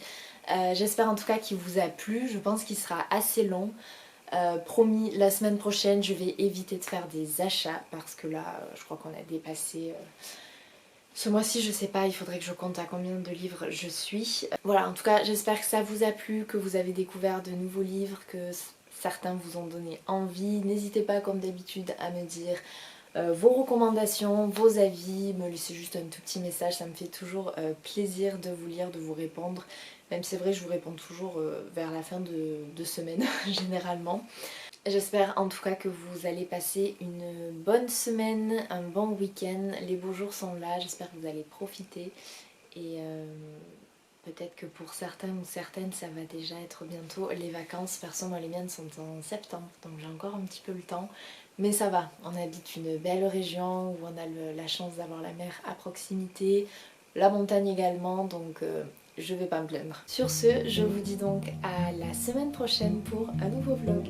J'espère en tout cas qu'il vous a plu. Je pense qu'il sera assez long. Promis, la semaine prochaine, je vais éviter de faire des achats parce que là, je crois qu'on a dépassé... Ce mois-ci, je sais pas, il faudrait que je compte à combien de livres je suis. Voilà, en tout cas, j'espère que ça vous a plu, que vous avez découvert de nouveaux livres, que certains vous ont donné envie. N'hésitez pas, comme d'habitude, à me dire vos recommandations, vos avis, me laisser juste un tout petit message, ça me fait toujours plaisir de vous lire, de vous répondre. Même si c'est vrai, je vous réponds toujours vers la fin de semaine, généralement. J'espère en tout cas que vous allez passer une bonne semaine, un bon week-end. Les beaux jours sont là, j'espère que vous allez profiter. Et peut-être que pour certains ou certaines, ça va déjà être bientôt les vacances. Perso, moi les miennes sont en septembre, donc j'ai encore un petit peu le temps. Mais ça va, on habite une belle région où on a la chance d'avoir la mer à proximité, la montagne également, donc je vais pas me plaindre. Sur ce, je vous dis donc à la semaine prochaine pour un nouveau vlog.